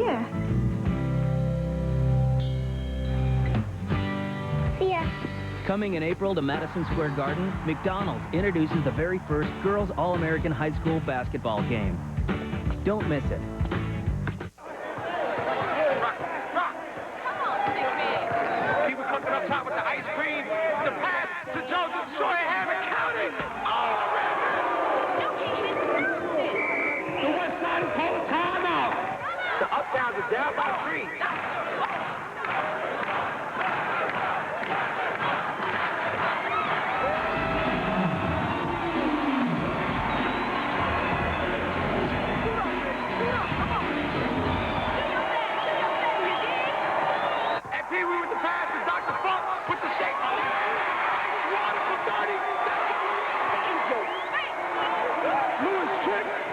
Yeah. See ya. Coming in April to Madison Square Garden, McDonald's introduces the very first Girls All-American High School basketball game. Don't miss it. People cooking up top with the ice cream, the pass to Joseph Shoreham and counting. Oh, the west side is calling timeout. The Uptowns are down by 3.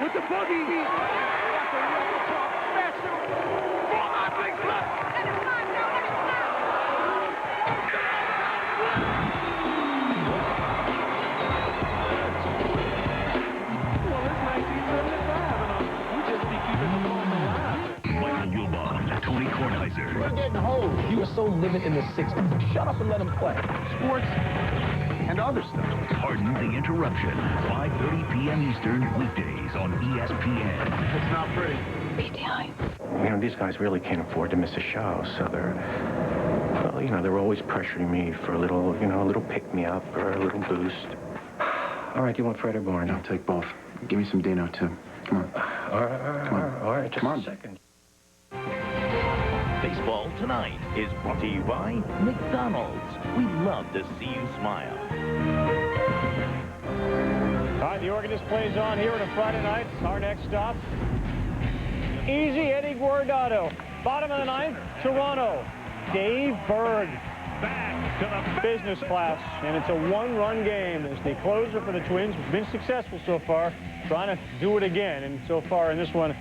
With the boogie, Michael Wilbon, Tony Kornheiser. We're getting old. You were so living in the 60s. Shut up and let him play. Sports and other stuff. Pardon the interruption. 5:30 p.m. Eastern, weekdays on ESPN. It's not pretty. You know, these guys really can't afford to miss a show, so they're, well, you know, they're always pressuring me for a little, you know, a little pick-me-up or a little boost. All right, you want Fred or Barney? I'll take both. Give me some Dino, too. Come on. All right, just a second. Baseball Tonight is brought to you by McDonald's. We love to see you smile. All right, the organist plays on here on a Friday night. Our next stop, easy Eddie Guardado. Bottom of the ninth, Toronto. Dave Berg back to the business class, and it's a one-run game. As the closer for the Twins, has been successful so far, trying to do it again. And so far in this one,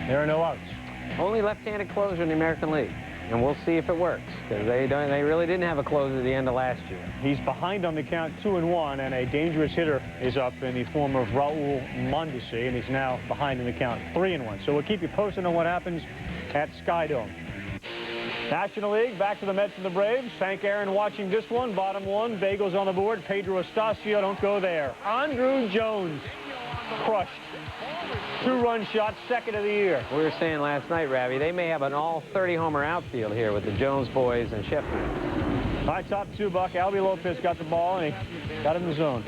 there are no outs. Only left-handed closer in the American League, and we'll see if it works, because they really didn't have a closer at the end of last year. He's behind on the count 2-1, and a dangerous hitter is up in the form of Raul Mondesi, and he's now behind in the count 3-1. So we'll keep you posted on what happens at Skydome. National League, back to the Mets and the Braves. Hank Aaron watching this one, bottom one. Bagels on the board. Pedro Estacio, don't go there. Andrew Jones, crushed. 2-run shot, second of the year. We were saying last night, Ravi, they may have an all-30-homer outfield here with the Jones boys and Sheffield. All right, top 2, Buck. Albie Lopez got the ball, and he got in the zone.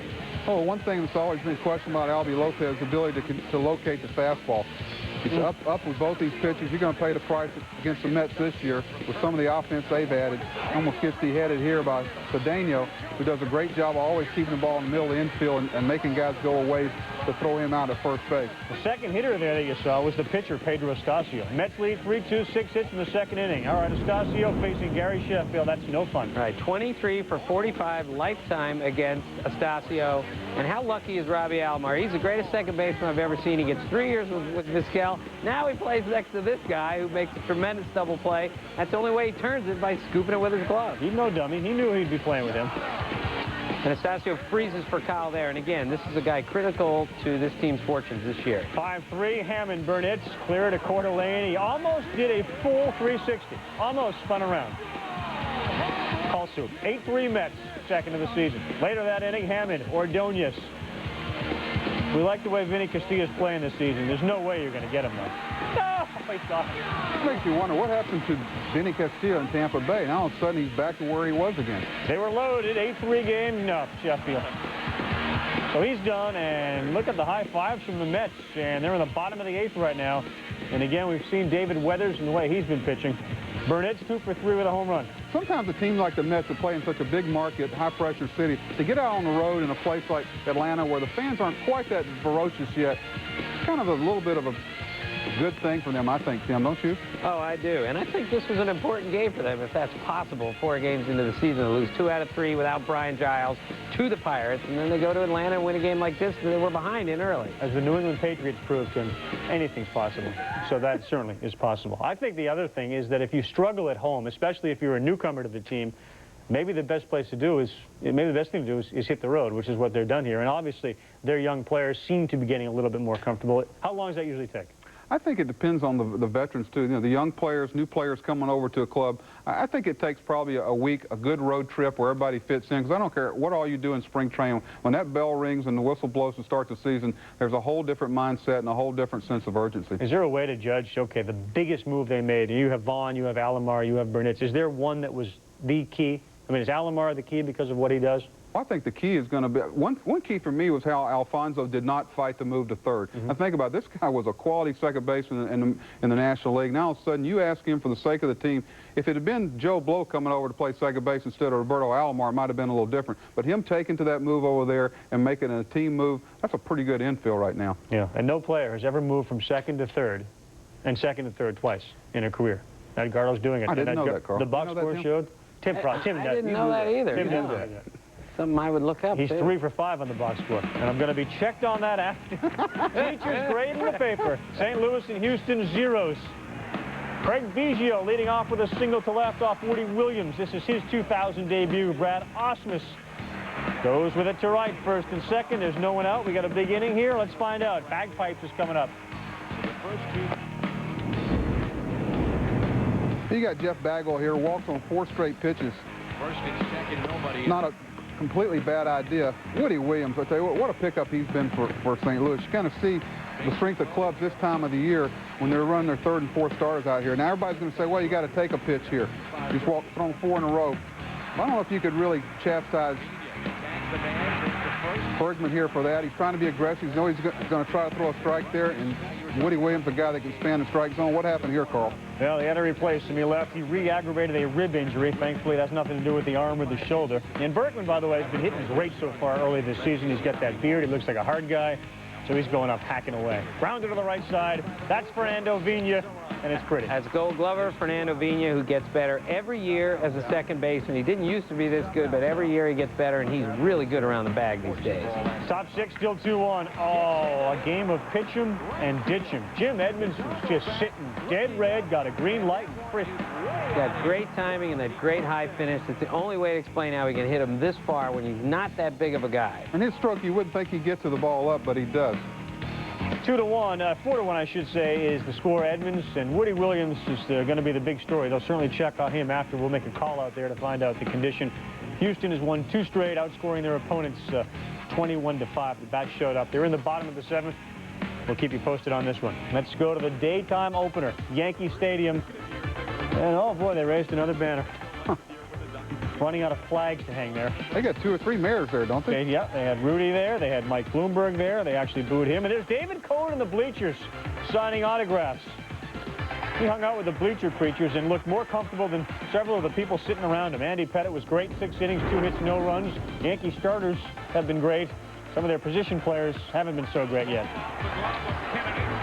Oh, one thing that's always been questioned about Albie Lopez's ability to locate the fastball. He's up with both these pitches. You're going to pay the price against the Mets this year with some of the offense they've added. Almost gets beheaded here by Cedeno, who does a great job of always keeping the ball in the middle of the infield and making guys go away to throw him out at first base. The second hitter there that you saw was the pitcher, Pedro Estacio. Mets lead 3-2, 6 hits in the second inning. All right, Estacio facing Gary Sheffield. That's no fun. All right, 23 for 45 lifetime against Estacio. And how lucky is Robbie Alomar? He's the greatest second baseman I've ever seen. He gets 3 years with Vizquel. Now he plays next to this guy who makes a tremendous double play. That's the only way he turns it, by scooping it with his glove. He's no dummy. He knew he'd be playing with him. And Estacio freezes for Kyle there. And again, this is a guy critical to this team's fortunes this year. 5-3, Hammond Burnitz, clear to Coeur d'Alene. He almost did a full 360. Almost spun around. Call soup. 8-3 Mets, second of the season. Later that inning, Hammond, Ordonez. We like the way Vinny Castillo's playing this season. There's no way you're going to get him, though. No, face off. It makes you wonder what happened to Vinny Castillo in Tampa Bay. Now all of a sudden he's back to where he was again. They were loaded, 8-3 game, no, Sheffield. So he's done, and look at the high fives from the Mets, and they're in the bottom of the 8th right now. And again, we've seen David Weathers and the way he's been pitching. Burnitz 2 for 3 with a home run. Sometimes a team like the Mets that play in such a big market, high-pressure city, to get out on the road in a place like Atlanta where the fans aren't quite that ferocious yet, it's kind of a little bit of a good thing for them, I think, Tim, don't you? Oh, I do. And I think this was an important game for them, if that's possible. 4 games into the season to lose 2 out of 3 without Brian Giles to the Pirates, and then they go to Atlanta and win a game like this, and they were behind in early. As the New England Patriots proved, Tim, anything's possible. So that certainly is possible. I think the other thing is that if you struggle at home, especially if you're a newcomer to the team, maybe the best place to do is, maybe the best thing to do is hit the road, which is what they've done here. And obviously, their young players seem to be getting a little bit more comfortable. How long does that usually take? I think it depends on the veterans, too. You know, the young players, new players coming over to a club. I think it takes probably a week, a good road trip where everybody fits in, because I don't care what all you do in spring training. When that bell rings and the whistle blows to start the season, there's a whole different mindset and a whole different sense of urgency. Is there a way to judge, okay, the biggest move they made? You have Vaughn, you have Alomar, you have Burnitz. Is there one that was the key? I mean, is Alomar the key because of what he does? Well, I think the key is going to be, one key for me was how Alfonso did not fight to move to third. Now think about it, this guy was a quality second baseman in the National League. Now all of a sudden you ask him for the sake of the team, if it had been Joe Blow coming over to play second base instead of Roberto Alomar, it might have been a little different. But him taking to that move over there and making it a team move, that's a pretty good infield right now. Yeah, and no player has ever moved from second to third and second to third twice in a career. Edgardo's doing it. I didn't know that, Carl. The box score showed. Tim I didn't know that either. Tim no. didn't do that. Something I would look up. He's too. 3 for 5 on the box score, and I'm going to be checked on that after. Teacher's grade in the paper. St. Louis and Houston, zeros. Craig Biggio leading off with a single to left off Woody Williams. This is his 2000 debut. Brad Ausmus goes with it to right, first and second. There's no one out. We got a big inning here. Let's find out. Bagpipes is coming up. You got Jeff Bagwell here, walks on 4 straight pitches. First and second, nobody. Not a completely bad idea. Woody Williams, I tell you what a pickup he's been for St. Louis. You kind of see the strength of clubs this time of the year when they're running their 3rd and 4th starters out here. Now everybody's going to say, well, you got to take a pitch here. He's thrown 4 in a row. I don't know if you could really chastise Bergman here for that. He's trying to be aggressive. He knows he's going to try to throw a strike there, and Woody Williams, a guy that can span the strike zone. What happened here, Carl? Well, they had to replace him. He left. He re-aggravated a rib injury. Thankfully, that's nothing to do with the arm or the shoulder. And Bergman, by the way, has been hitting great so far early this season. He's got that beard. He looks like a hard guy. So he's going up, hacking away. Grounded to the right side. That's Fernando Vina, and it's pretty. As Gold Glover, Fernando Vina, who gets better every year as a second baseman. He didn't used to be this good, but every year he gets better, and he's really good around the bag these days. Top 6, still 2-1. Oh, a game of pitch him and ditch him. Jim Edmonds was just sitting dead red, got a green light, and frisked. Got great timing and that great high finish. It's the only way to explain how he can hit him this far when he's not that big of a guy. And his stroke, you wouldn't think he'd get to the ball up, but he does. 2-1, 4-1, I should say, is the score. Edmonds and Woody Williams is going to be the big story. They'll certainly check on him after. We'll make a call out there to find out the condition. Houston has won 2 straight, outscoring their opponents 21-5. The bat showed up. They're in the bottom of the 7th. We'll keep you posted on this one. Let's go to the daytime opener, Yankee Stadium. And oh boy, they raised another banner. Running out of flags to hang there. They got 2 or 3 mayors there, don't they? Yeah, they had Rudy there. They had Mike Bloomberg there. They actually booed him. And there's David Cohen in the bleachers signing autographs. He hung out with the bleacher creatures and looked more comfortable than several of the people sitting around him. Andy Pettitte was great, 6 innings, 2 hits, no runs. Yankee starters have been great. Some of their position players haven't been so great yet.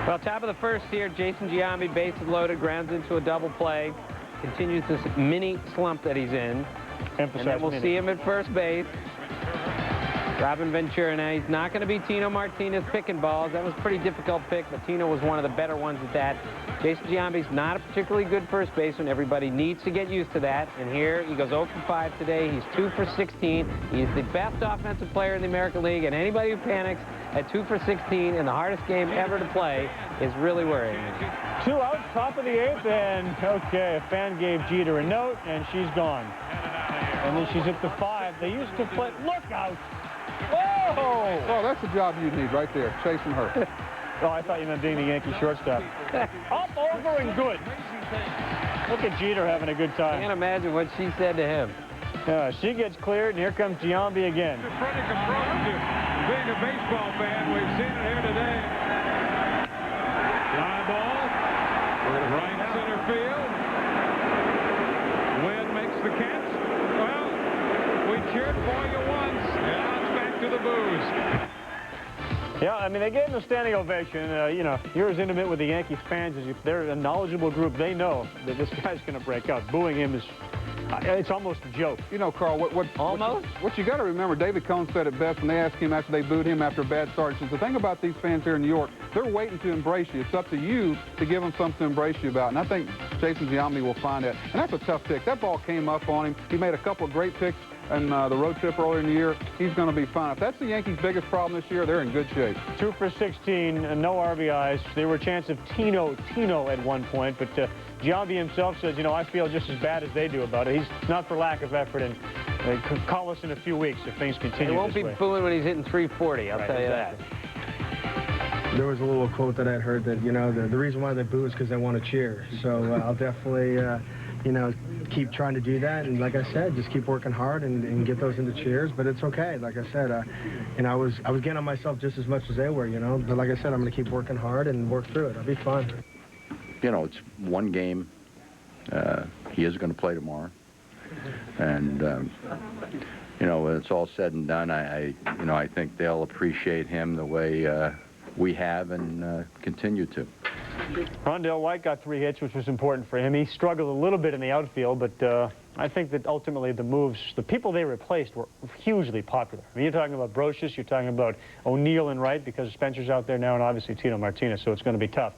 Well, top of the 1st here, Jason Giambi, bases loaded, grounds into a double play. Continues this mini slump that he's in. And then we'll see him at first base. Robin Ventura. Now, he's not going to be Tino Martinez picking balls. That was a pretty difficult pick, but Tino was one of the better ones at that. Jason Giambi's not a particularly good first baseman. Everybody needs to get used to that. And here he goes 0 for 5 today. He's 2 for 16. He's the best offensive player in the American League, and anybody who panics at 2 for 16 in the hardest game ever to play is really worrying. 2 outs, top of the 8th, and okay, a fan gave Jeter a note, and she's gone. And then she's at the 5. They used to play, look out! Whoa! Oh, that's the job you need right there, chasing her. Oh, I thought you meant being the Yankee shortstop. Up, over, and good. Look at Jeter having a good time. I can't imagine what she said to him. She gets cleared, and here comes Giambi again. Pretty conformed to being a baseball fan. We've seen it here today. Fly ball, right center field. Wynn makes the catch. Well, we cheered for you once, and now it's back to the booze. Yeah, I mean, they gave him a standing ovation. You know, you're as intimate with the Yankees fans as if they're a knowledgeable group. They know that this guy's going to break out. Booing him is, it's almost a joke. You know, Carl, what you got to remember, David Cone said it best when they asked him after they booed him after a bad start. He says, the thing about these fans here in New York, they're waiting to embrace you. It's up to you to give them something to embrace you about. And I think Jason Giambi will find that. And that's a tough pick. That ball came up on him. He made a couple of great picks and the road trip earlier in the year, he's going to be fine. If that's the Yankees' biggest problem this year, they're in good shape. 2 for 16, no RBIs. There were a chance of Tino at one point, but Giambi himself says, you know, I feel just as bad as they do about it. He's not for lack of effort, and call us in a few weeks if things continue. He won't be booing when he's hitting 340, I'll tell you that. There was a little quote that I'd heard that, you know, the reason why they boo is because they want to cheer. So I'll definitely, you know, keep trying to do that. And like I said, just keep working hard and get those into cheers. But it's okay. Like I said, you know, I was getting on myself just as much as they were, you know. But like I said, I'm going to keep working hard and work through it. I'll be fine. You know, it's one game. He is going to play tomorrow. And, you know, when it's all said and done, you know, I think they'll appreciate him the way we have and continue to. Rondell White got 3 hits, which was important for him. He struggled a little bit in the outfield, but I think that ultimately the moves, the people they replaced were hugely popular. I mean, you're talking about Brocious, you're talking about O'Neill and Wright because Spencer's out there now, and obviously Tino Martinez, so it's going to be tough.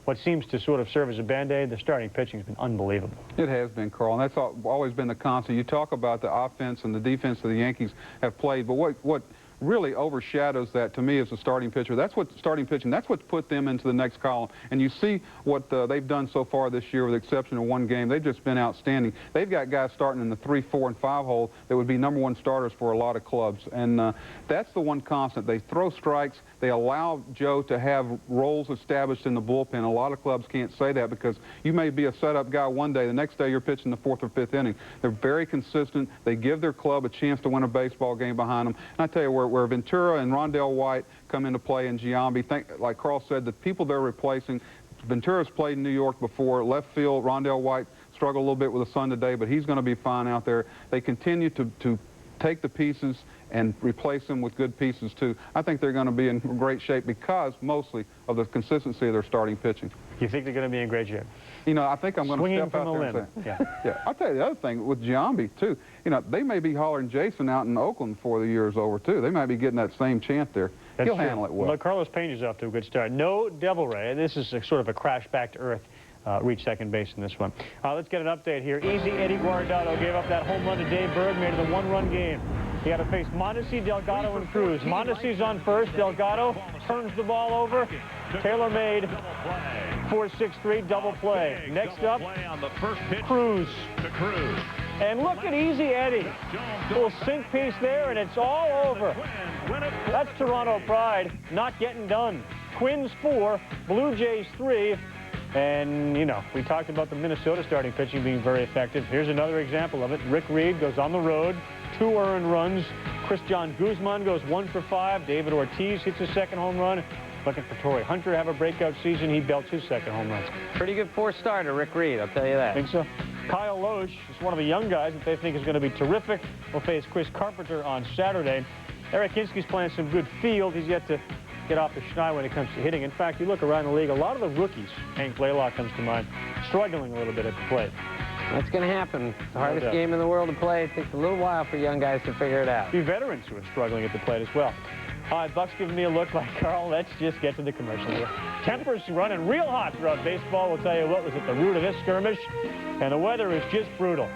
What seems to sort of serve as a Band-Aid, the starting pitching has been unbelievable. It has been, Carl, and that's always been the constant. You talk about the offense and the defense that the Yankees have played, but what really overshadows that to me as a starting pitcher. That's what starting pitching, that's what put them into the next column. And you see what they've done so far this year with the exception of one game. They've just been outstanding. They've got guys starting in the 3, 4, and 5 hole that would be #1 starters for a lot of clubs. And that's the one constant. They throw strikes. They allow Joe to have roles established in the bullpen. A lot of clubs can't say that because you may be a setup guy one day. The next day you're pitching the 4th or 5th inning. They're very consistent. They give their club a chance to win a baseball game behind them. And I tell you, where Ventura and Rondell White come into play in Giambi, like Carl said, the people they're replacing, Ventura's played in New York before, left field, Rondell White struggled a little bit with the sun today, but he's going to be fine out there. They continue to take the pieces and replace them with good pieces, too. I think they're going to be in great shape because, mostly, of the consistency of their starting pitching. You think they're going to be in great shape? You know, I think I'm going to step out there and say, yeah. I'll tell you the other thing with Giambi, too. You know, they may be hollering Jason out in Oakland before the year's over, too. They might be getting that same chant there. He'll handle it well. But Carlos Pena's off to a good start. No Devil Ray. This is a sort of a crash back to earth. Reach second base in this one. Let's get an update here. Easy Eddie Guardado gave up that home run to Dave Berg, made it a 1-run game. He had to face Mondesi, Delgado, and Cruz. Mondesi's on first. Delgado turns the ball over. Taylor made 4-6-3 double play. Next up, Cruz. And look at Easy Eddie. Little sink piece there, and it's all over. That's Toronto pride not getting done. Twins 4, Blue Jays 3. And, you know, we talked about the Minnesota starting pitching being very effective. Here's another example of it. Rick Reed goes on the road, 2 earned runs. Christian Guzman goes 1 for 5. David Ortiz hits his 2nd home run. Looking for Torrey Hunter to have a breakout season. He belts his 2nd home runs. Pretty good 4th starter, Rick Reed, I'll tell you that. Think so? Kyle Loesch is one of the young guys that they think is going to be terrific. Will face Chris Carpenter on Saturday. Eric Hinsky's playing some good field. He's yet to get off the schneid when it comes to hitting. In fact, you look around the league, a lot of the rookies, Hank Blaylock comes to mind, struggling a little bit at the plate. That's going to happen. It's the hardest game in the world to play. It takes a little while for young guys to figure it out. A few veterans who are struggling at the plate as well. All right, Buck's giving me a look like Carl. Let's just get to the commercial here. Tempers running real hot throughout baseball. We'll tell you what was at the root of this skirmish. And the weather is just brutal.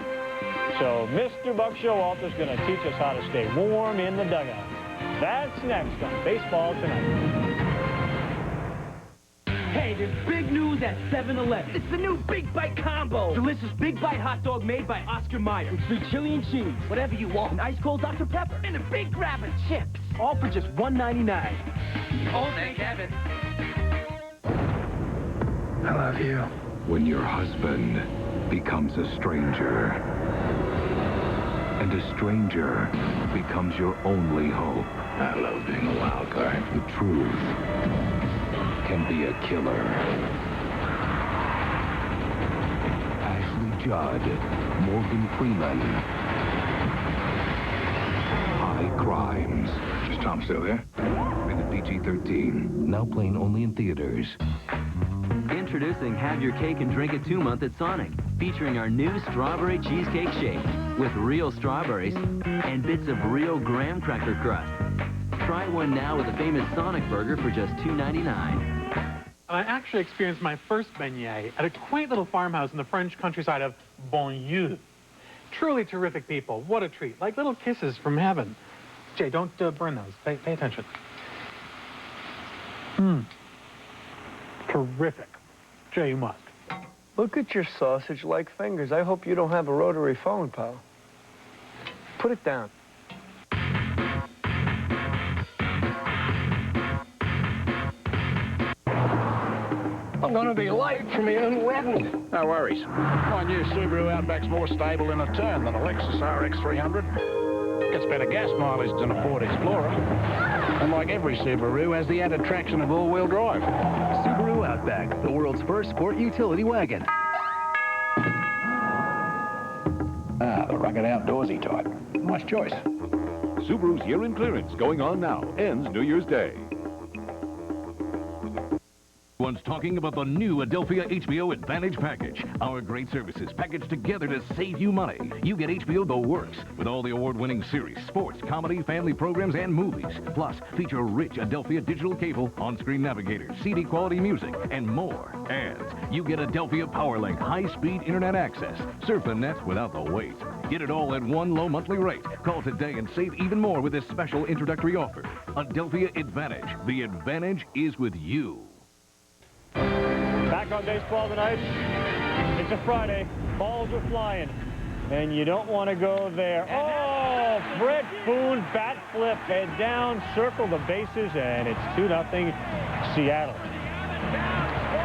So Mr. Buck Showalter's going to teach us how to stay warm in the dugout. That's next on Baseball Tonight. Hey, there's big news at 7-Eleven. It's the new Big Bite Combo. Delicious Big Bite hot dog made by Oscar Mayer. With sweet chili and cheese. Whatever you want. An ice cold Dr. Pepper. And a big grab of chips. All for just $1.99. Oh, thank heaven. I love you. When your husband becomes a stranger, and a stranger becomes your only hope. I love being a wild card. The truth can be a killer. Ashley Judd, Morgan Freeman. High Crimes. Is Tom still there? Rated PG-13. Now playing only in theaters. Introducing Have Your Cake and Drink It 2-month at Sonic, featuring our new strawberry cheesecake shake with real strawberries and bits of real graham cracker crust. Try one now with a famous Sonic burger for just $2.99. I actually experienced my first beignet at a quaint little farmhouse in the French countryside of Bonlieu. Truly terrific people. What a treat. Like little kisses from heaven. Jay, don't burn those. Pay attention. Terrific. Jay, you must. Look at your sausage-like fingers. I hope you don't have a rotary phone, pal. Put it down. I'm going to be late for my own wedding. No worries. My new Subaru Outback's more stable in a turn than a Lexus RX 300. Gets better gas mileage than a Ford Explorer. And like every Subaru, has the added traction of all-wheel drive. Subaru Outback, the world's first sport utility wagon. Ah, the rugged outdoorsy type. Nice choice. Subaru's year-end clearance going on now. Ends New Year's Day. Everyone's talking about the new Adelphia HBO Advantage package. Our great services packaged together to save you money. You get HBO The Works with all the award-winning series, sports, comedy, family programs, and movies. Plus, feature rich Adelphia digital cable, on-screen navigator, CD quality music, and more. And you get Adelphia PowerLink high-speed internet access. Surf the net without the wait. Get it all at one low monthly rate. Call today and save even more with this special introductory offer. Adelphia Advantage. The advantage is with you. Back on baseball tonight. It's a Friday. Balls are flying. And you don't want to go there. Oh, Brett Boone bat flip, head down, circle the bases, and it's 2-0 Seattle.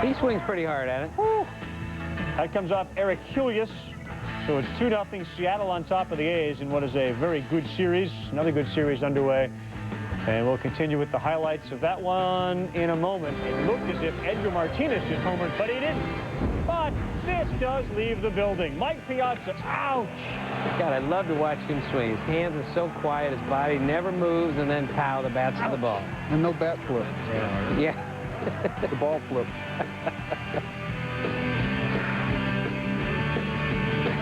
He swings pretty hard at it. Woo. That comes off Eric Helios. So it's 2-0 Seattle on top of the A's in what is a very good series. Another good series underway. And we'll continue with the highlights of that one in a moment. It looked as if Edgar Martinez just homered, but he didn't. But this does leave the building. Mike Piazza, ouch! God, I love to watch him swing. His hands are so quiet, his body never moves, and then pow, the bat's to the ball. And no bat flip. Yeah. The ball flip.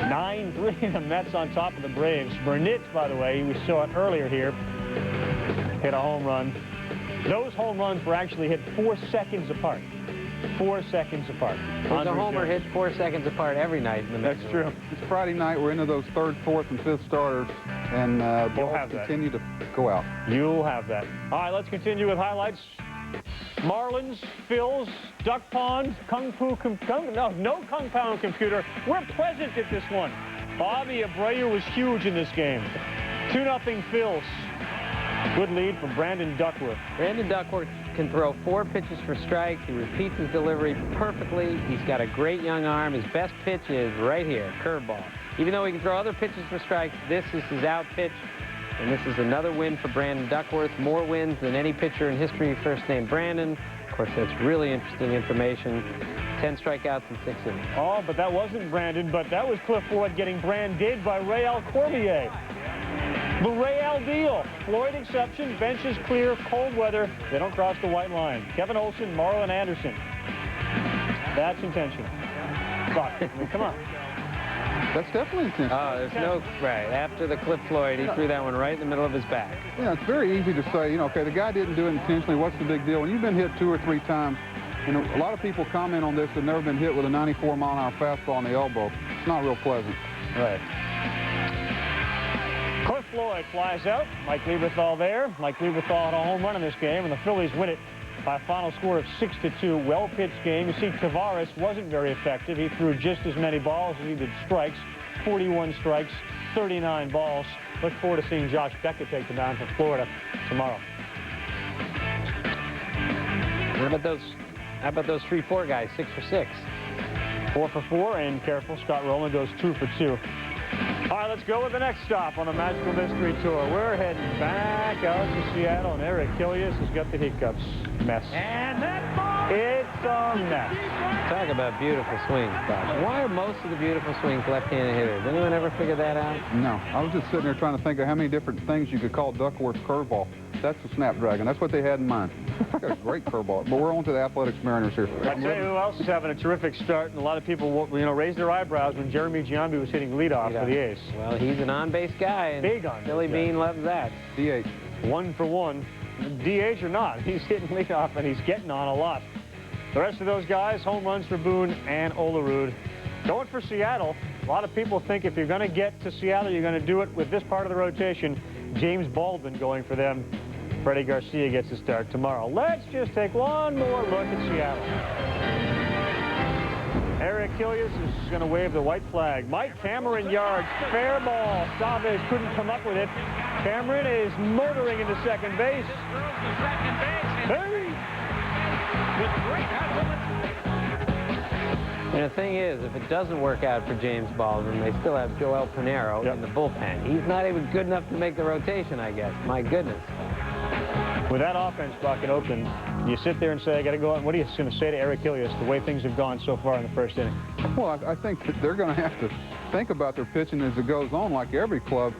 9-3, the Mets on top of the Braves. Burnitz, by the way, we saw it earlier here, hit a home run. Those home runs were actually hit 4 seconds apart. 4 seconds apart. There's a homer hit 4 seconds apart every night in the Mets. That's true. It's Friday night. We're into those 3rd, 4th, and 5th starters, and balls continue to go out. You'll have that. All right, let's continue with highlights. Marlins, Phils, Duck Pond, no Kung Pao computer. We're present at this one. Bobby Abreu was huge in this game. 2-0 Phils. Good lead from Brandon Duckworth. Brandon Duckworth can throw 4 pitches for strikes. He repeats his delivery perfectly. He's got a great young arm. His best pitch is right here, curveball. Even though he can throw other pitches for strikes, this is his out pitch. And this is another win for Brandon Duckworth. More wins than any pitcher in history first named Brandon. Of course, that's really interesting information. 10 strikeouts in 6 innings. Oh, but that wasn't Brandon, but that was Cliff Floyd getting branded by Real Cormier. The Real deal. Floyd exception, bench is clear, cold weather. They don't cross the white line. Kevin Olson, Marlon Anderson. That's intentional. But, I mean, come on. That's definitely intentional. Oh, there's no, right. After the Cliff Floyd, he threw that one right in the middle of his back. Yeah, it's very easy to say, you know, okay, the guy didn't do it intentionally. What's the big deal? When you've been hit 2 or 3 times, you know, a lot of people comment on this that never been hit with a 94-mile-an-hour fastball on the elbow. It's not real pleasant. Right. Cliff Floyd flies out. Mike Lieberthal there. Mike Lieberthal had a home run in this game, and the Phillies win it by a final score of 6-2. Well-pitched game. You see, Tavares wasn't very effective. He threw just as many balls as he did strikes. 41 strikes, 39 balls. Look forward to seeing Josh Beckett take the mound for Florida tomorrow. How about those 3-4 guys, 6 for 6? 4 for 4, and careful, Scott Rowland goes 2 for 2. All right, let's go with the next stop on the Magical Mystery Tour. We're heading back out to Seattle, and Eric Helios has got the hiccups. Mess. And that ball! It's a mess. Talk about beautiful swings, Bob. Why are most of the beautiful swings left-handed hitters? Anyone ever figure that out? No. I was just sitting there trying to think of how many different things you could call Duckworth's curveball. That's the Snapdragon. That's what they had in mind. Got a great curveball. But we're on to the Athletics Mariners here. I tell you who else is having a terrific start, and a lot of people, you know, raised their eyebrows when Jeremy Giambi was hitting leadoff for the A's. Well, he's an on-base guy, and big on Billy Bean loves that. DH. 1 for 1. DH or not, he's hitting leadoff, and he's getting on a lot. The rest of those guys, home runs for Boone and Olerud. Going for Seattle. A lot of people think if you're going to get to Seattle, you're going to do it with this part of the rotation. James Baldwin going for them. Freddie Garcia gets to start tomorrow. Let's just take one more look at Seattle. Eric Kilius is going to wave the white flag. Mike Cameron yards. Fair ball. Chavez couldn't come up with it. Cameron is motoring into second base. Hey! And the thing is, if it doesn't work out for James Baldwin, they still have Joel Pinheiro in the bullpen. He's not even good enough to make the rotation, I guess. My goodness. With that offense bucket open, you sit there and say, I got to go out. What are you going to say to Eric Kilius, the way things have gone so far in the first inning? Well, I think that they're going to have to think about their pitching as it goes on, like every club.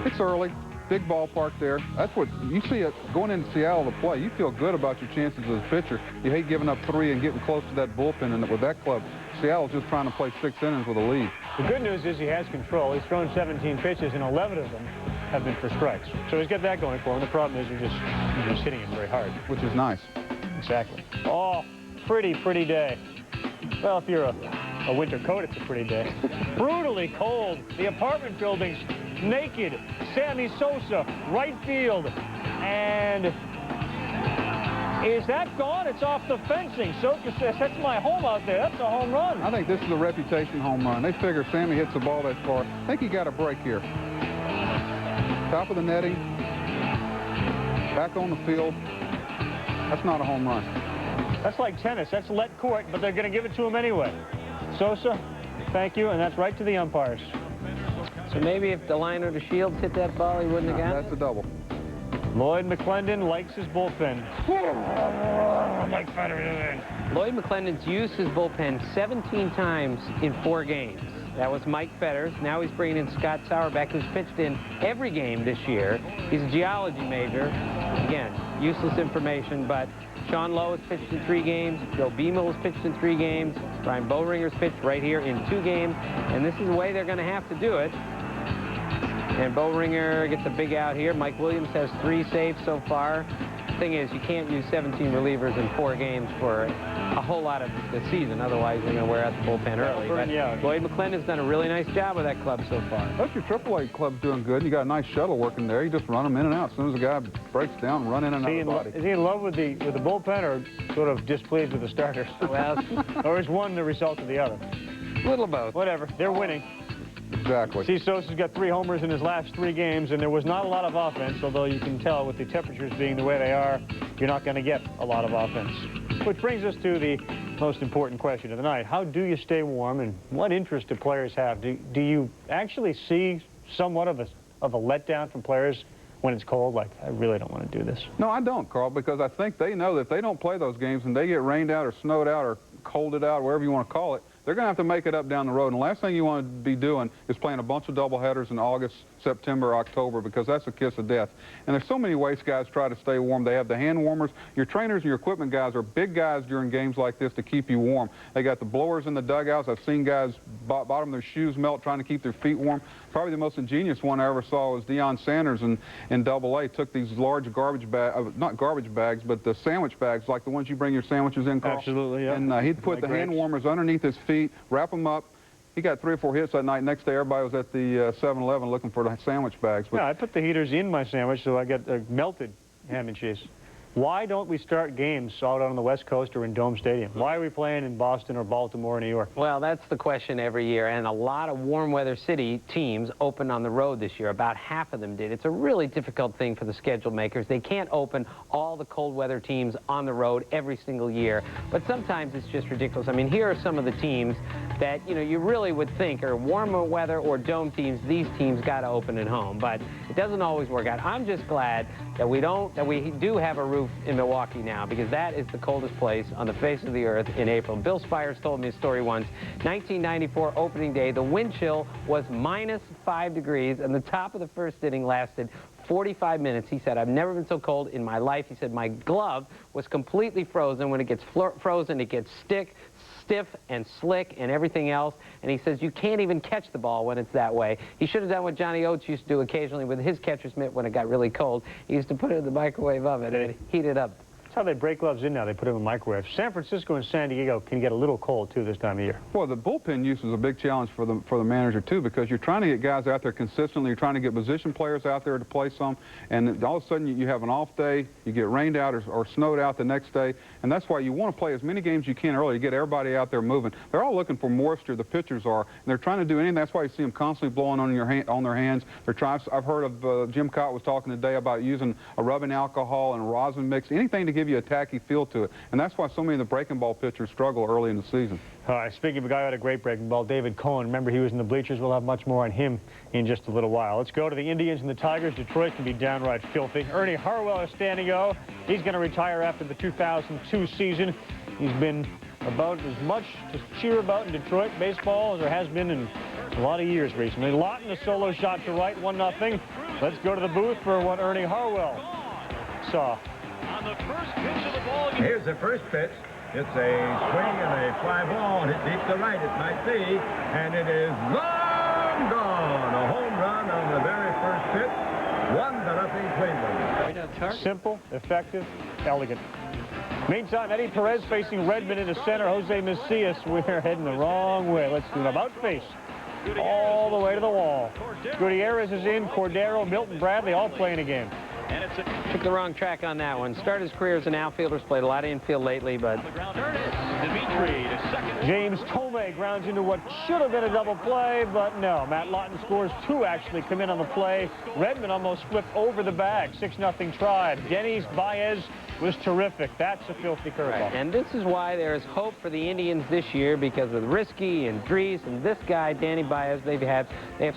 It's early. Big ballpark there. That's what you see it going into Seattle to play. You feel good about your chances as a pitcher. You hate giving up 3 and getting close to that bullpen. And with that club, Seattle's just trying to play 6 innings with a lead. The good news is he has control. He's thrown 17 pitches, and 11 of them have been for strikes. So he's got that going for him. The problem is you're just hitting him very hard. Which is nice. Exactly. Oh, pretty day. Well, if you're a winter coat, it's a pretty day. Brutally cold. The apartment buildings naked. Sammy Sosa, right field. And is that gone? It's off the fencing. Sosa says, that's my home out there. That's a home run. I think this is a reputation home run. They figure Sammy hits the ball that far. I think he got a break here. Top of the netting. Back on the field. That's not a home run. That's like tennis. That's let court, but they're going to give it to him anyway. Sosa, thank you, and that's right to the umpires. So maybe if Delino to Shields hit that ball, he wouldn't have got it? That's a double. Lloyd McClendon likes his bullpen. Mike Fetters. Lloyd McClendon's used his bullpen 17 times in 4 games. That was Mike Fetters. Now he's bringing in Scott Sauerbeck, who's pitched in every game this year. He's a geology major. Again, useless information, but Sean Lowe has pitched in 3 games. Joe Beamel has pitched in 3 games. Brian Boehringer's pitched right here in 2 games. And this is the way they're going to have to do it. And Boehringer gets a big out here. Mike Williams has 3 saves so far. The thing is, you can't use 17 relievers in 4 games for a whole lot of the season. Otherwise, you're going to wear out the bullpen early. But Lloyd McClendon's done a really nice job with that club so far. That's your AAA club's doing good. You got a nice shuttle working there. You just run them in and out. As soon as the guy breaks down, run in and out of the body. Is he in love with the bullpen or sort of displeased with the starters? Well, or is one the result of the other? A little both. Whatever. They're winning. Exactly. See, Sosa's got 3 homers in his last 3 games, and there was not a lot of offense, although you can tell with the temperatures being the way they are, you're not going to get a lot of offense. Which brings us to the most important question of the night. How do you stay warm, and what interest do players have? Do you actually see somewhat of a letdown from players when it's cold? Like, I really don't want to do this. No, I don't, Carl, because I think they know that if they don't play those games and they get rained out or snowed out or colded out, wherever you want to call it, they're going to have to make it up down the road. And the last thing you want to be doing is playing a bunch of doubleheaders in August, September, October, because that's a kiss of death. And there's so many ways guys try to stay warm. They have the hand warmers. Your trainers and your equipment guys are big guys during games like this to keep you warm. They got the blowers in the dugouts. I've seen guys bottom their shoes melt trying to keep their feet warm. Probably the most ingenious one I ever saw was Deion Sanders in Double-A. Took these large garbage bags, not garbage bags, but the sandwich bags, like the ones you bring your sandwiches in, Carl. Absolutely, yeah. And he'd put the hand warmers underneath his feet, wrap them up. He got 3 or 4 hits that night. Next day, everybody was at the 7-Eleven looking for the sandwich bags. But yeah, I put the heaters in my sandwich so I get melted ham and cheese. Why don't we start games out on the West Coast or in Dome Stadium? Why are we playing in Boston or Baltimore or New York? Well, that's the question every year, and a lot of warm weather city teams opened on the road this year. About half of them did. It's a really difficult thing for the schedule makers. They can't open all the cold weather teams on the road every single year, but sometimes it's just ridiculous. I mean, here are some of the teams that, you know, you really would think are warmer weather or dome teams. These teams got to open at home, but it doesn't always work out. I'm just glad that we do have a roof in Milwaukee now, because that is the coldest place on the face of the earth in April. Bill Spires told me a story once. 1994 opening day, the wind chill was -5 degrees, and the top of the first inning lasted 45 minutes. He said, I've never been so cold in my life. He said, my glove was completely frozen. When it gets frozen, it gets stiff and slick and everything else. And he says, you can't even catch the ball when it's that way. He should have done what Johnny Oates used to do occasionally with his catcher's mitt when it got really cold. He used to put it in the microwave oven and heat it up. That's how they break gloves in now. They put them in microwaves. San Francisco and San Diego can get a little cold, too, this time of year. Well, the bullpen use is a big challenge for the manager, too, because you're trying to get guys out there consistently. You're trying to get position players out there to play some, and all of a sudden you have an off day, you get rained out or snowed out the next day, and that's why you want to play as many games as you can early to get everybody out there moving. They're all looking for moisture, the pitchers are, and they're trying to do anything. That's why you see them constantly blowing on their hands. They're trying. I've heard of Jim Cott was talking today about using a rubbing alcohol and a rosin mix, anything to give you a tacky feel to it. And that's why so many of the breaking ball pitchers struggle early in the season. All right, speaking of a guy who had a great breaking ball, David Cohen. Remember, he was in the bleachers. We'll have much more on him in just a little while. Let's go to the Indians and the Tigers. Detroit can be downright filthy. Ernie Harwell is standing O. He's going to retire after the 2002 season. He's been about as much to cheer about in Detroit baseball as there has been in a lot of years recently. Lawton, a solo shot to right, 1-0. Let's go to the booth for what Ernie Harwell saw. On the first pitch of the ball game. Here's the first pitch. It's a swing and a fly ball. Hit deep to right, it might be. And it is long gone. A home run on the very first pitch. 1-0 Cleveland. Simple, effective, elegant. Meantime, Eddie Perez facing Redmond into center. Jose Macias, we're heading the wrong way. Let's do an about face. All the way to the wall. Gutierrez is in, Cordero, Milton Bradley, all playing a game. Took the wrong track on that one. Started his career as an outfielder, played a lot of infield lately, but... James Tomei grounds into what should have been a double play, but no. Matt Lawton scores 2 actually come in on the play. Redmond almost flipped over the bag. 6-0 Tribe. Dennis Baez was terrific. That's a filthy curveball. Right. And this is why there is hope for the Indians this year, because of Risky and Drees and this guy, Danny Baez. They have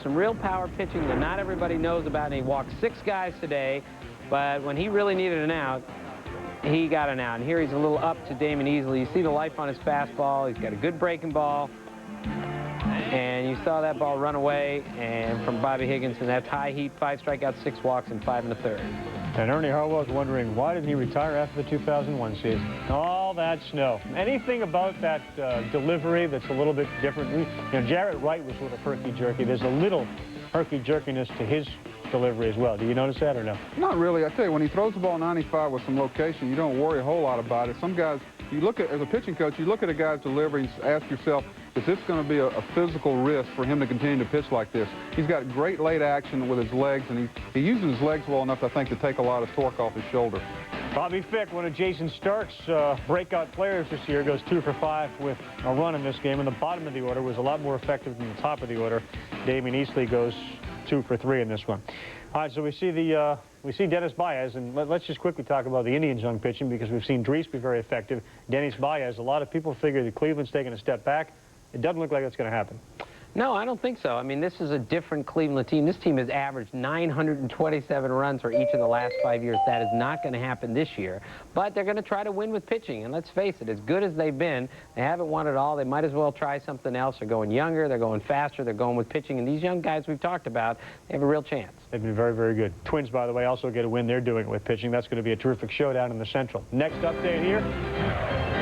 some real power pitching that not everybody knows about, and he walked 6 guys today, but when he really needed an out, he got an out. And here he's a little up to Damon Easley. You see the life on his fastball. He's got a good breaking ball. And you saw that ball run away and from Bobby Higginson. That's high heat, 5 strikeouts, 6 walks, and 5 1/3. And Ernie Harwell's wondering, why didn't he retire after the 2001 season? All that snow. Anything about that delivery that's a little bit different? You know, Jarrett Wright was sort of herky-jerky. There's a little herky-jerkiness to his delivery as well. Do you notice that or no? Not really. I tell you, when he throws the ball 95 with some location, you don't worry a whole lot about it. Some guys, you look at, as a pitching coach, you look at a guy's delivery and ask yourself, is this going to be a physical risk for him to continue to pitch like this? He's got great late action with his legs, and he uses his legs well enough, I think, to take a lot of torque off his shoulder. Bobby Fick, one of Jason Stark's breakout players this year, goes 2 for 5 with a run in this game. And the bottom of the order was a lot more effective than the top of the order. Damien Easley goes 2 for 3 in this one. All right, so we see Dennis Baez, and let's just quickly talk about the Indians' young pitching, because we've seen Drees be very effective. Dennis Baez, a lot of people figure that Cleveland's taking a step back. It doesn't look like that's going to happen. No, I don't think so. I mean, this is a different Cleveland team. This team has averaged 927 runs for each of the last 5 years. That is not going to happen this year. But they're going to try to win with pitching. And let's face it, as good as they've been, they haven't won it all. They might as well try something else. They're going younger, they're going faster, they're going with pitching. And these young guys we've talked about, they have a real chance. They've been very, very good. Twins, by the way, also get a win. They're doing it with pitching. That's going to be a terrific showdown in the Central. Next update here.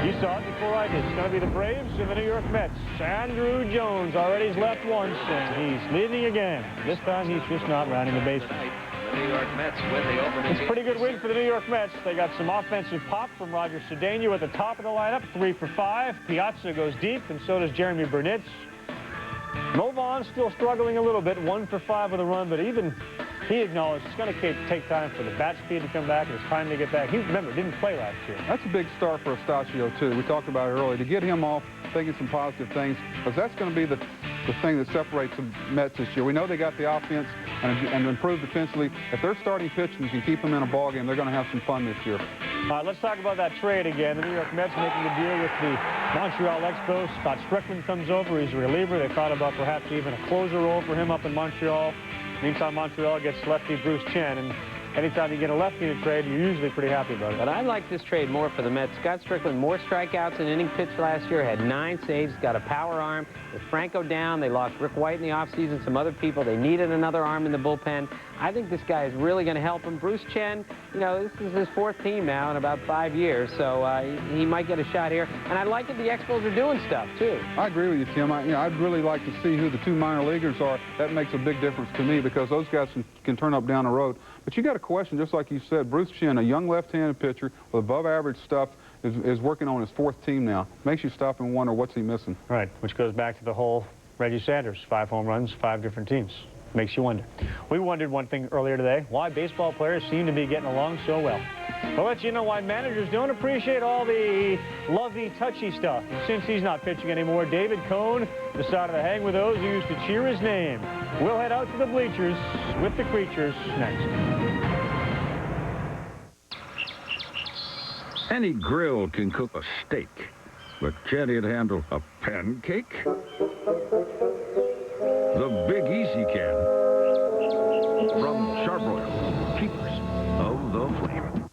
You saw it before I did. It's going to be the Braves and the New York Mets. Andrew Jones already has left once, and he's leading again. This time he's just not rounding the bases. The New York Mets win the opening. It's a pretty good win for the New York Mets. They got some offensive pop from Roger Cedeno at the top of the lineup, 3 for 5. Piazza goes deep, and so does Jeremy Burnitz. Novon still struggling a little bit, 1 for 5 with a run, but even he acknowledged it's going to take time for the bat speed to come back. It's time to get back. He, remember, didn't play last year. That's a big start for Astacio, too. We talked about it earlier. To get him off, thinking some positive things, because that's going to be the thing that separates the Mets this year. We know they got the offense and improved defensively. If they're starting pitching and can keep them in a ballgame, they're going to have some fun this year. All right, let's talk about that trade again. The New York Mets making a deal with the Montreal Expos. Scott Strickland comes over. He's a reliever. They thought about perhaps even a closer role for him up in Montreal. Meantime, Montreal gets lefty Bruce Chen, and anytime you get a lefty in a trade, you're usually pretty happy about it. But I like this trade more for the Mets. Scott Strickland, more strikeouts in inning pitched last year, had 9 saves, got a power arm. With Franco down, they lost Rick White in the offseason, some other people. They needed another arm in the bullpen. I think this guy is really going to help him. Bruce Chen, you know, this is his 4th team now in about 5 years, so he might get a shot here. And I like that the Expos are doing stuff, too. I agree with you, Tim. I'd really like to see who the 2 minor leaguers are. That makes a big difference to me, because those guys can turn up down the road. But you got a question, just like you said, Bruce Shinn, a young left-handed pitcher with above-average stuff, is working on his 4th team now. Makes you stop and wonder what's he missing. Right, which goes back to the whole Reggie Sanders, 5 home runs, 5 different teams. Makes you wonder. We wondered one thing earlier today, why baseball players seem to be getting along so well. We'll let you know why managers don't appreciate all the lovey, touchy stuff. Since he's not pitching anymore, David Cone decided to hang with those who used to cheer his name. We'll head out to the bleachers with the creatures next. Any grill can cook a steak, but can it handle a pancake? The Big Easy can. From Charbroil, keepers of the flame.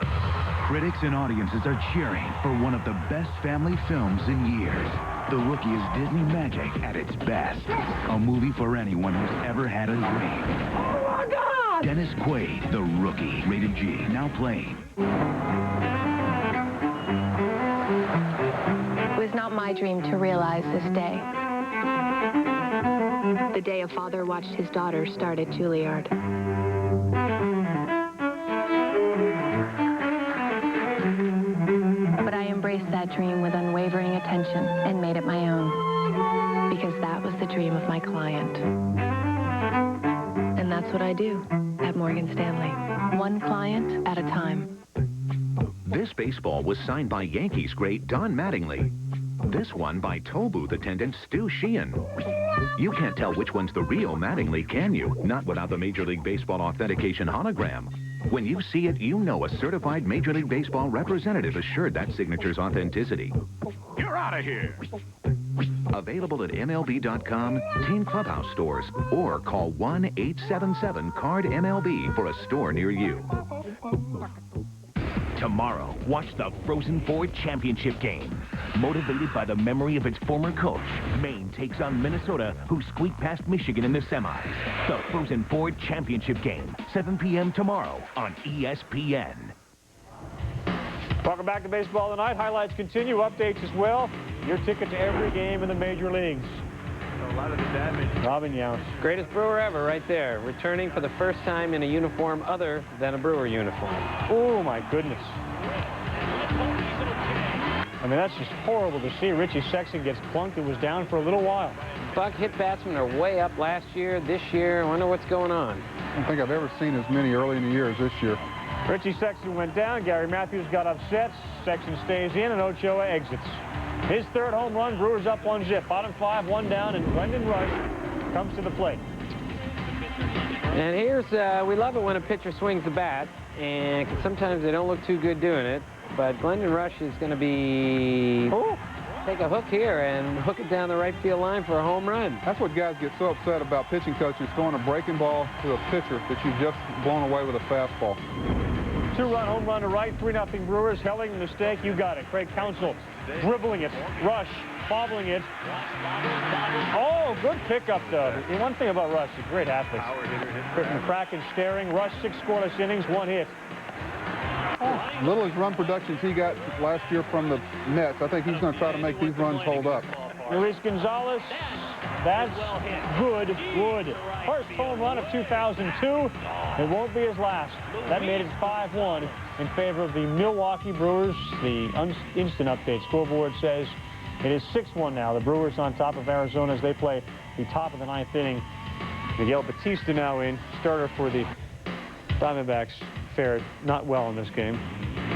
Critics and audiences are cheering for one of the best family films in years. The Rookie is Disney magic at its best. A movie for anyone who's ever had a dream. Oh, my God! Dennis Quaid, The Rookie, rated G, now playing. It was not my dream to realize this day. The day a father watched his daughter start at Juilliard. But I embraced that dream with unwavering attention and made it my own. Because that was the dream of my client. And that's what I do at Morgan Stanley. One client at a time. This baseball was signed by Yankees great Don Mattingly. This one by toll booth attendant Stu Sheehan. You can't tell which one's the real Mattingly, can you? Not without the Major League Baseball authentication hologram. When you see it, you know a certified Major League Baseball representative assured that signature's authenticity. You're out of here. Available at MLB.com, Team Clubhouse stores, or call 1-877-CARD-MLB for a store near you. Tomorrow, watch the Frozen Four championship game. Motivated by the memory of its former coach, Maine takes on Minnesota, who squeaked past Michigan in the semis. The Frozen Four championship game, 7 p.m. tomorrow on ESPN. Welcome back to Baseball Tonight. Highlights continue, updates as well. Your ticket to every game in the major leagues. A lot of the damage. Robin Yount. Greatest Brewer ever right there, returning for the first time in a uniform other than a Brewer uniform. Oh, my goodness. I mean, that's just horrible to see. Richie Sexson gets clunked and was down for a little while. Buck hit batsmen are way up last year, this year. I wonder what's going on. I don't think I've ever seen as many early in the year as this year. Richie Sexson went down. Gary Matthews got upset. Sexson stays in, and Ochoa exits. His 3rd home run, Brewers up 1-0. Bottom 5, 1 down, and Glendon Rush comes to the plate. And here's, we love it when a pitcher swings the bat, and sometimes they don't look too good doing it. But Glendon Rush is going to be take a hook here and hook it down the right field line for a home run. That's what guys get so upset about pitching coaches, throwing a breaking ball to a pitcher that you've just blown away with a fastball. 2-run home run to right, 3-0 Brewers. Helling, mistake, you got it. Craig Counsell dribbling it. Rush bobbling it. Oh, good pickup, though. The one thing about Rush, he's a great athlete. Chris McCracken staring. Rush 6 scoreless innings, 1 hit. Little as run productions he got last year from the Mets, I think he's going to try to make these runs hold up. Luis Gonzalez, that's good wood. First home run of 2002. It won't be his last. That made it 5-1 in favor of the Milwaukee Brewers. The instant update scoreboard says it is 6-1 now. The Brewers on top of Arizona as they play the top of the 9th inning. Miguel Batista now in, starter for the Diamondbacks. Fared not well in this game.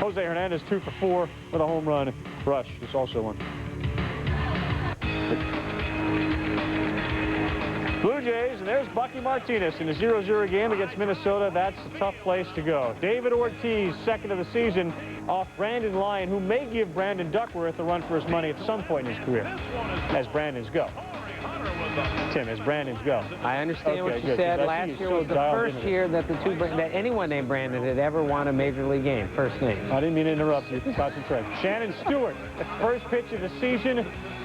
Jose Hernandez 2 for 4 with a home run. Rush is also one. Blue Jays, and there's Bucky Martinez in a 0-0 game against Minnesota. That's a tough place to go. David Ortiz, 2nd of the season, off Brandon Lyon, who may give Brandon Duckworth a run for his money at some point in his career, as Brandons go. Tim, as Brandons go. I understand what you said. Last year was the first year that that anyone named Brandon had ever won a major league game. First name. I didn't mean to interrupt you. Concentrate. Shannon Stewart, first pitch of the season.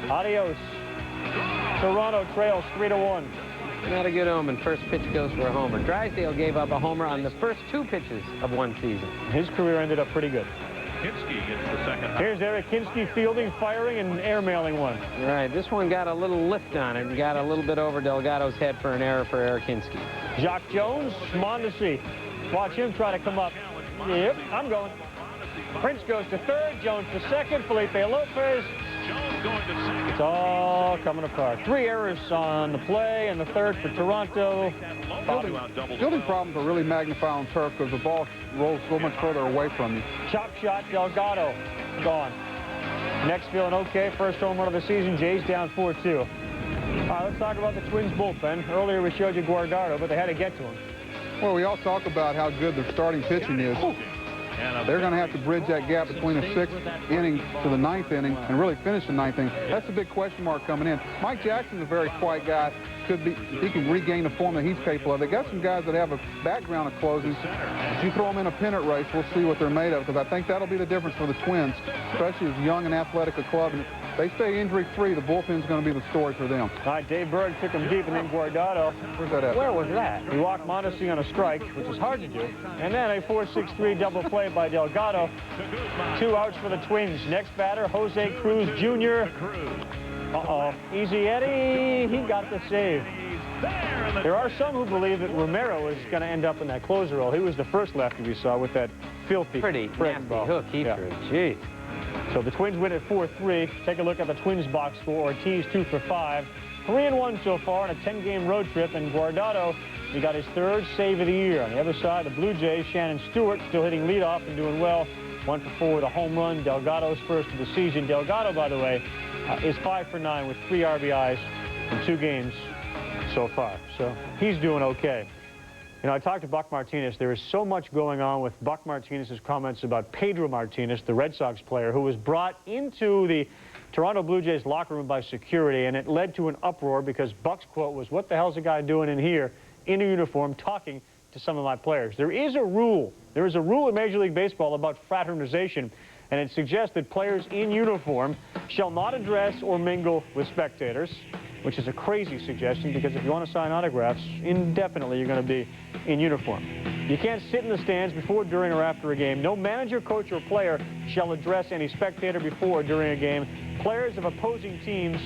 Adios. Toronto trails 3-1. Not a good omen. First pitch goes for a homer. Drysdale gave up a homer on the first 2 pitches of one season. His career ended up pretty good. Kinski gets the second. Here's Eric Kinski fielding, firing, and airmailing one. Right, this one got a little lift on it and got a little bit over Delgado's head for an error for Eric Kinski. Jacques Jones, Mondesi. Watch him try to come up. Yep, I'm going. Prince goes to third, Jones to second, Felipe Lopez. It's all coming apart. 3 errors on the play, and the third for Toronto. Fielding problems are really magnified on turf because the ball rolls so much further away from you. Chop shot, Delgado, gone. Next feeling okay, first home run of the season. Jays down 4-2. All right, let's talk about the Twins bullpen. Earlier we showed you Guardado, but they had to get to him. Well, we all talk about how good their starting pitching is. They're going to have to bridge that gap between the 6th inning to the 9th inning and really finish the 9th inning. That's a big question mark coming in. Mike Jackson's a very quiet guy. He can regain the form that he's capable of. They got some guys that have a background of closing. If you throw them in a pennant race, we'll see what they're made of, because I think that'll be the difference for the Twins, especially as young and athletic a club. And if they stay injury-free, the bullpen's going to be the story for them. All right, Dave Berg took him deep, and then Guardado. Where's that at? Where was that? He walked Mondesi on a strike, which is hard to do. And then a 4-6-3 double play by Delgado. 2 outs for the Twins. Next batter, Jose Cruz Jr. Uh-oh. Easy Eddie, he got the save. There are some who believe that Romero is going to end up in that closer role. He was the first lefty we saw with that filthy nasty ball. hook he threw. Jeez. So the Twins win at 4-3. Take a look at the Twins box score. Ortiz 2 for 5. 3-1 so far on a 10-game road trip. And Guardado, he got his 3rd save of the year. On the other side, the Blue Jays, Shannon Stewart still hitting leadoff and doing well. 1 for 4 with a home run. Delgado's first of the season. Delgado, by the way, is 5 for 9 with 3 RBIs in 2 games so far. So he's doing okay. You know, I talked to Buck Martinez. There is so much going on with Buck Martinez's comments about Pedro Martinez, the Red Sox player, who was brought into the Toronto Blue Jays locker room by security, and it led to an uproar because Buck's quote was, "What the hell's the guy doing in here in a uniform talking to some of my players?" There is a rule. There is a rule in Major League Baseball about fraternization, and it suggests that players in uniform shall not address or mingle with spectators, which is a crazy suggestion because if you want to sign autographs indefinitely, you're going to be in uniform. You can't sit in the stands before, during, or after a game. No manager, coach, or player shall address any spectator before or during a game. Players of opposing teams,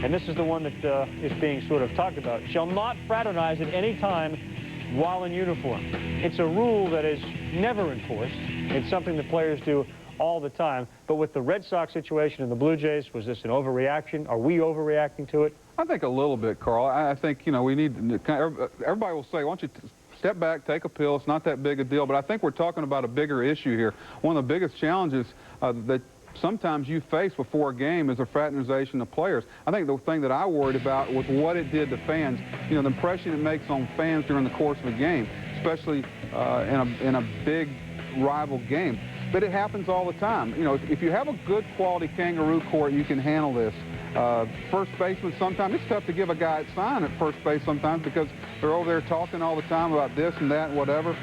and this is the one that is being sort of talked about, shall not fraternize at any time while in uniform. It's a rule that is never enforced. It's something that players do all the time. But with the Red Sox situation and the Blue Jays, was this an overreaction? Are we overreacting to it? I think a little bit, Carl. I think, you know, we need, everybody will say, why don't you step back, take a pill, it's not that big a deal. But I think we're talking about a bigger issue here. One of the biggest challenges that sometimes you face before a game is a fraternization of players. I think the thing that I worried about was what it did to fans, you know, the impression it makes on fans during the course of a game, especially in a big rival game. But it happens all the time. You know, if you have a good quality kangaroo court, you can handle this. First baseman, sometimes it's tough to give a guy a sign at first base sometimes because they're over there talking all the time about this and that and whatever.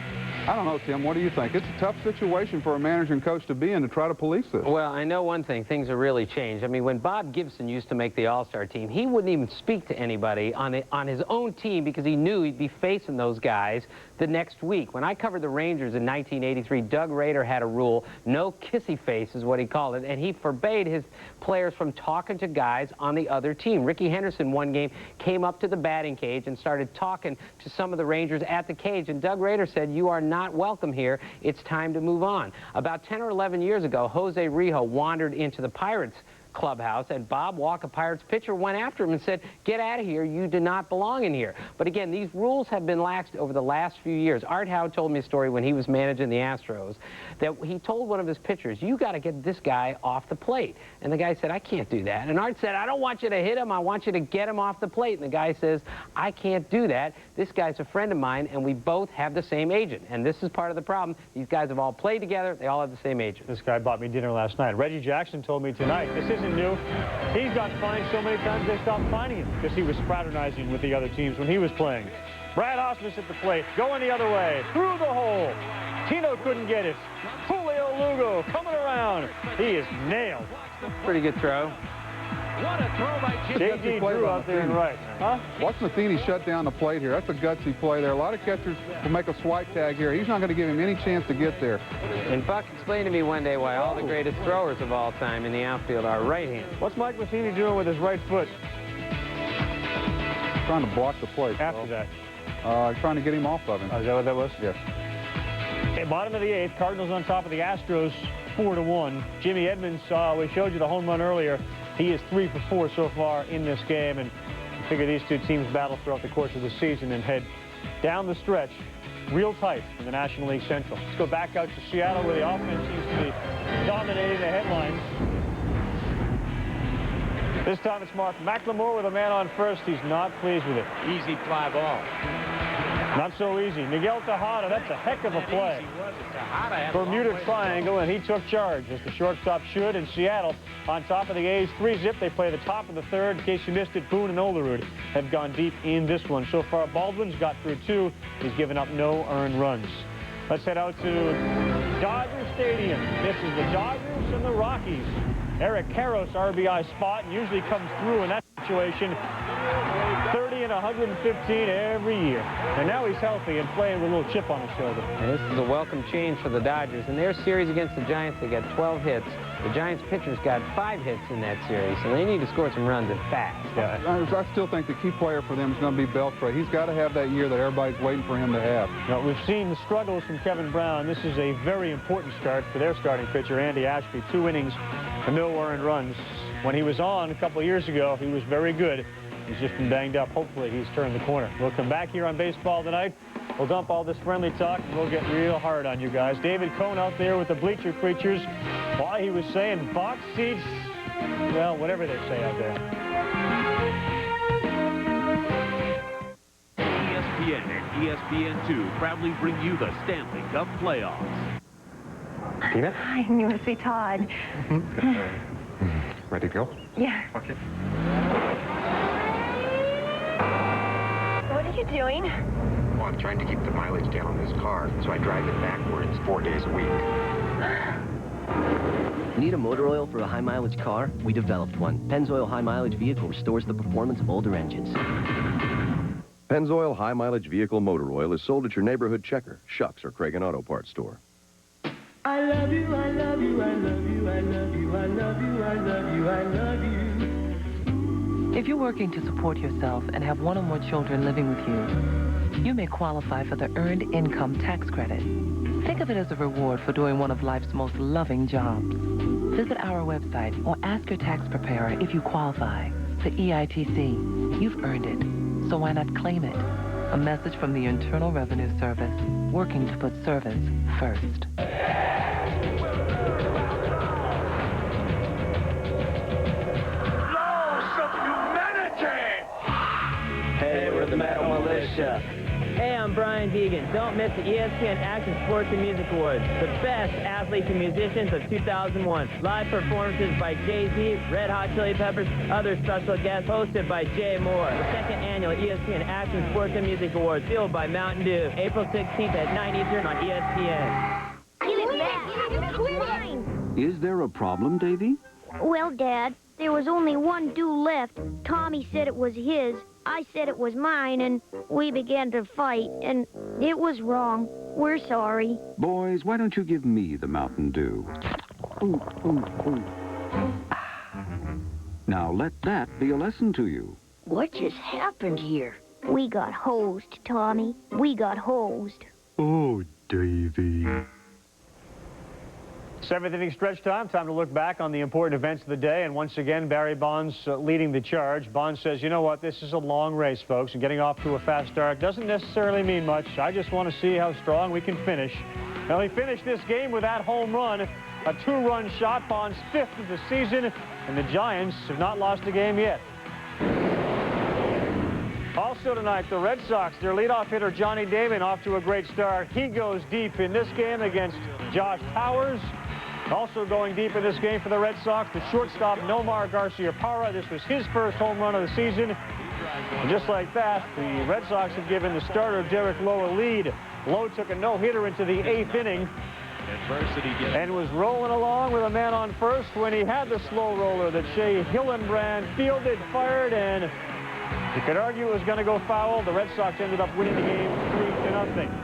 I don't know, Tim, what do you think? It's a tough situation for a manager and coach to be in to try to police this. Well, I know one thing, things have really changed. I mean, when Bob Gibson used to make the All-Star team, he wouldn't even speak to anybody on his own team because he knew he'd be facing those guys the next week. When I covered the Rangers in 1983, Doug Rader had a rule, no kissy face is what he called it, and he forbade his players from talking to guys on the other team. Ricky Henderson one game came up to the batting cage and started talking to some of the Rangers at the cage, and Doug Rader said, "You are not welcome here. It's time to move on." About 10 or 11 years ago, Jose Rijo wandered into the Pirates clubhouse, and Bob Walk, a Pirates pitcher, went after him and said, "Get out of here. You do not belong in here." But again, these rules have been laxed over the last few years. Art Howe told me a story when he was managing the Astros that he told one of his pitchers, "You got to get this guy off the plate." And the guy said, "I can't do that." And Art said, "I don't want you to hit him. I want you to get him off the plate." And the guy says, "I can't do that. This guy's a friend of mine, and we both have the same agent." And this is part of the problem. These guys have all played together. They all have the same agent. This guy bought me dinner last night. Reggie Jackson told me tonight, this isn't new. He's got fined so many times they stopped fining him because he was fraternizing with the other teams when he was playing. Brad Ausmus at the plate, going the other way, through the hole. Tino couldn't get it. Julio Lugo coming around. He is nailed. Pretty good throw. What a throw by J.G. Drew out there and right. Huh? Watch Matheny shut down the plate here. That's a gutsy play there. A lot of catchers will make a swipe tag here. He's not going to give him any chance to get there. And Buck explained to me one day why all the greatest throwers of all time in the outfield are right-handed. What's Mike Matheny doing with his right foot? Trying to block the plate. After that. Trying to get him off of him. Oh, is that what that was? Yes. Okay, bottom of the 8th, Cardinals on top of the Astros, 4-1. Jimmy Edmonds, we showed you the home run earlier. He is 3 for 4 so far in this game, and I figure these two teams battle throughout the course of the season and head down the stretch real tight in the National League Central. Let's go back out to Seattle, where the offense seems to be dominating the headlines. This time it's Mark McLemore with a man on first. He's not pleased with it. Easy fly ball. Not so easy. Miguel Tejada, that's a heck of a play. Bermuda Triangle, and he took charge, as the shortstop should. And Seattle on top of the A's, 3-zip. They play the top of the 3rd. In case you missed it, Boone and Olerud have gone deep in this one. So far, Baldwin's got through 2. He's given up no earned runs. Let's head out to Dodger Stadium. This is the Dodgers and the Rockies. Eric Karros, RBI spot, and usually comes through in that situation. 30 and 115 every year. And now he's healthy and playing with a little chip on his shoulder. And this is a welcome change for the Dodgers. In their series against the Giants, they got 12 hits. The Giants pitchers got 5 hits in that series, so they need to score some runs and fast. Yeah. I still think the key player for them is going to be Beltre. He's got to have that year that everybody's waiting for him to have. Now, we've seen the struggles from Kevin Brown. This is a very important start for their starting pitcher, Andy Ashby. 2 innings and no earned runs. When he was on a couple of years ago, he was very good. He's just been banged up. Hopefully, he's turned the corner. We'll come back here on Baseball Tonight. We'll dump all this friendly talk, and we'll get real hard on you guys. David Cohn out there with the bleacher creatures. Why he was saying box seats, well, whatever they say out there. ESPN and ESPN2 proudly bring you the Stanley Cup playoffs. Tina? Hi, you must be Todd. Ready to go? Yeah. Okay. What are you doing? Well, I'm trying to keep the mileage down on this car, so I drive it backwards 4 days a week. Need a motor oil for a high-mileage car? We developed one. Pennzoil High Mileage Vehicle restores the performance of older engines. Pennzoil High Mileage Vehicle Motor Oil is sold at your neighborhood Checker, Shucks, or Craig & Auto Parts store. I love you, I love you, I love you, I love you, I love you, I love you, I love you. If you're working to support yourself and have 1 or more children living with you, you may qualify for the Earned Income Tax Credit. Think of it as a reward for doing one of life's most loving jobs. Visit our website or ask your tax preparer if you qualify. The EITC, you've earned it, so why not claim it? A message from the Internal Revenue Service, working to put service first. Hey, we're the Metal Militia. Hey, I'm Brian Deegan. Don't miss the ESPN Action Sports and Music Awards, the best athletes and musicians of 2001. Live performances by Jay-Z, Red Hot Chili Peppers, other special guests hosted by Jay Moore. The 2nd annual ESPN Action Sports and Music Awards, fueled by Mountain Dew, April 16th at 9 Eastern on ESPN. Give it back. It's mine. Is there a problem, Davy? Well, Dad, there was only 1 Dew left. Tommy said it was his. I said it was mine, and we began to fight, and it was wrong. We're sorry. Boys, why don't you give me the Mountain Dew? Ooh, ooh, ooh. Now let that be a lesson to you. What just happened here? We got hosed, Tommy. We got hosed. Oh, Davy. 7th inning stretch time. Time to look back on the important events of the day. And once again, Barry Bonds leading the charge. Bonds says, you know what, this is a long race, folks, and getting off to a fast start doesn't necessarily mean much. I just want to see how strong we can finish. Now, he finished this game with that home run, a 2-run shot, Bonds' 5th of the season, and the Giants have not lost a game yet. Also tonight, the Red Sox, their leadoff hitter, Johnny Damon, off to a great start. He goes deep in this game against Josh Towers. Also going deep in this game for the Red Sox, the shortstop, Nomar Garciaparra. This was his first home run of the season. And just like that, the Red Sox have given the starter, Derek Lowe, a lead. Lowe took a no-hitter into the 8th inning and was rolling along with a man on first when he had the slow roller that Shea Hillenbrand fielded, fired, and you could argue it was going to go foul. The Red Sox ended up winning the game 3-0.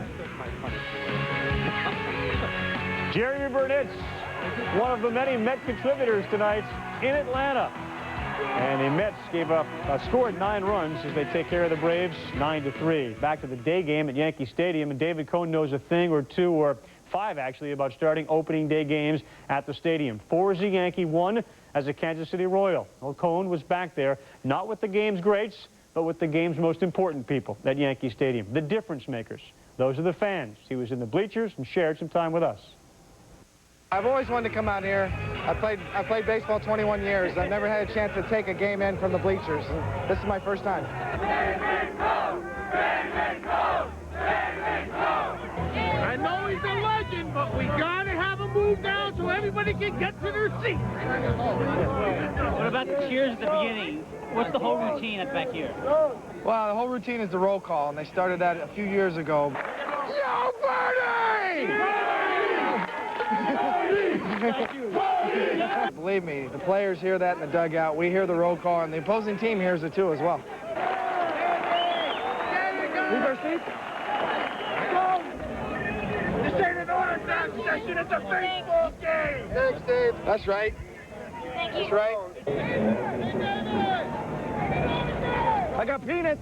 Jerry Burnett, one of the many Met contributors tonight in Atlanta. And the Mets scored 9 runs as they take care of the Braves 9-3. Back to the day game at Yankee Stadium, and David Cohn knows a thing or two or 5 actually, about starting opening day games at the stadium. 4 as a Yankee, 1 as a Kansas City Royal. Well, Cohen was back there, not with the game's greats, but with the game's most important people at Yankee Stadium, the difference makers. Those are the fans. He was in the bleachers and shared some time with us. I've always wanted to come out here. I played baseball 21 years. I've never had a chance to take a game in from the bleachers. And this is my first time. I know he's a legend, but we gotta have him move down so everybody can get to their seats. What about the cheers at the beginning? What's the whole routine at back here? Well, the whole routine is the roll call, and they started that a few years ago. Yo, Bernie! Believe me, the players hear that in the dugout. We hear the roll call, and the opposing team hears it too as well. Leave our seats. This ain't an autograph session, it's a baseball game! Thanks, Dave. That's right. That's right. I got peanuts.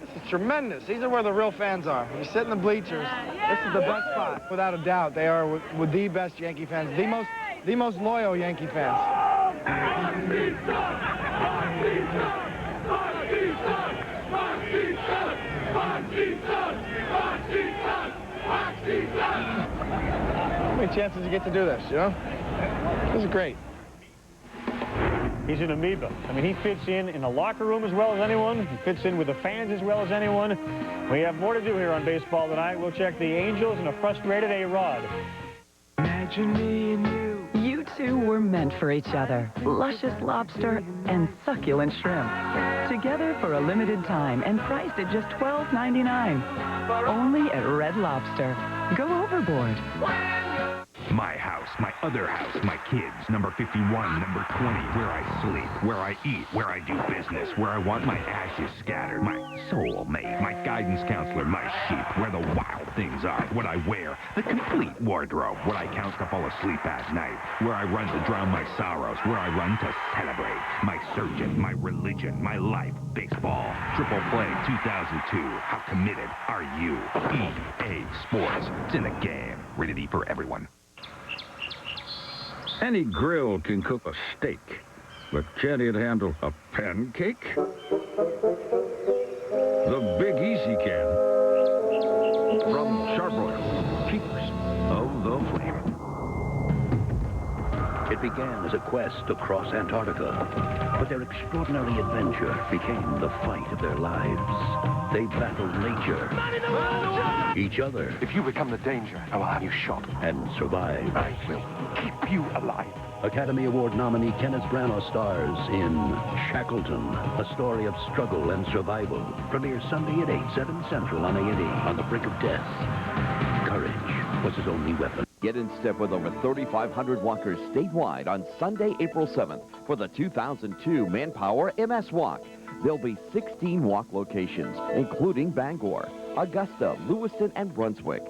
This is tremendous. These are where the real fans are. You sit in the bleachers. This is the best spot. Without a doubt, they are with the best Yankee fans, the most loyal Yankee fans. How many chances you get to do this, you know? This is great. He's an amoeba. I mean, he fits in the locker room as well as anyone. He fits in with the fans as well as anyone. We have more to do here on Baseball Tonight. We'll check the Angels and a frustrated A-Rod. Imagine me and you. You two were meant for each other. Luscious lobster and succulent shrimp. Together for a limited time and priced at just $12.99. Only at Red Lobster. Go overboard. My house, my other house, my kids, number 51, number 20, where I sleep, where I eat, where I do business, where I want my ashes scattered, my soulmate, my guidance counselor, my sheep, where the wild things are, what I wear, the complete wardrobe, what I count to fall asleep at night, where I run to drown my sorrows, where I run to celebrate, my surgeon, my religion, my life, baseball, Triple Play 2002, how committed are you? EA Sports, it's in the game, rated E for everyone. Any grill can cook a steak, but can it handle a pancake? The Big Easy can. From Charbroil, keepers of the flame. It began as a quest to cross Antarctica, but their extraordinary adventure became the fight of their lives. They battled nature, each other. If you become the danger, I will have you shot. And survived. I will keep you alive. Academy Award nominee Kenneth Branagh stars in Shackleton, a story of struggle and survival. Premieres Sunday at 8, 7 Central on A&E. On the brink of death, courage was his only weapon. Get in step with over 3,500 walkers statewide on Sunday, April 7th for the 2002 Manpower MS Walk. There'll be 16 walk locations, including Bangor, Augusta, Lewiston, and Brunswick.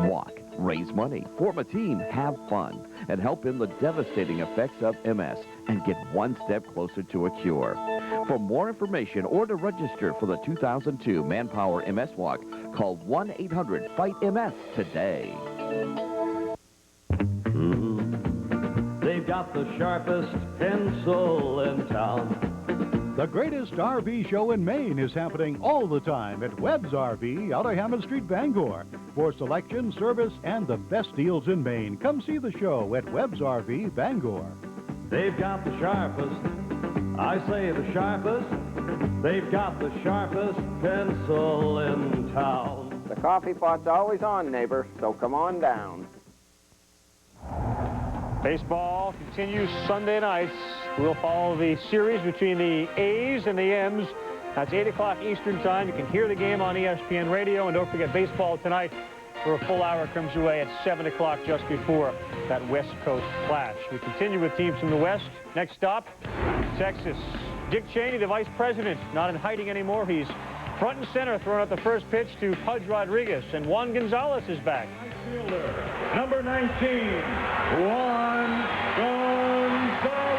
Walk, raise money, form a team, have fun, and help in the devastating effects of MS and get one step closer to a cure. For more information or to register for the 2002 Manpower MS Walk, call 1-800-FIGHT-MS today. They've got the sharpest pencil in town. The greatest RV show in Maine is happening all the time at Webb's RV out of Hammond Street, Bangor. For selection, service, and the best deals in Maine, come see the show at Webb's RV, Bangor. They've got the sharpest, I say the sharpest, they've got the sharpest pencil in town. The coffee pot's always on, neighbor, so come on down. Baseball continues Sunday nights. We'll follow the series between the A's and the M's. That's 8 o'clock Eastern time. You can hear the game on ESPN Radio. And don't forget, Baseball Tonight for a full hour comes your way at 7 o'clock just before that West Coast clash. We continue with teams from the West. Next stop, Texas. Dick Cheney, the vice president, not in hiding anymore. He's front and center, throwing out the first pitch to Pudge Rodriguez. And Juan Gonzalez is back. Number 19, Juan Gonzalez.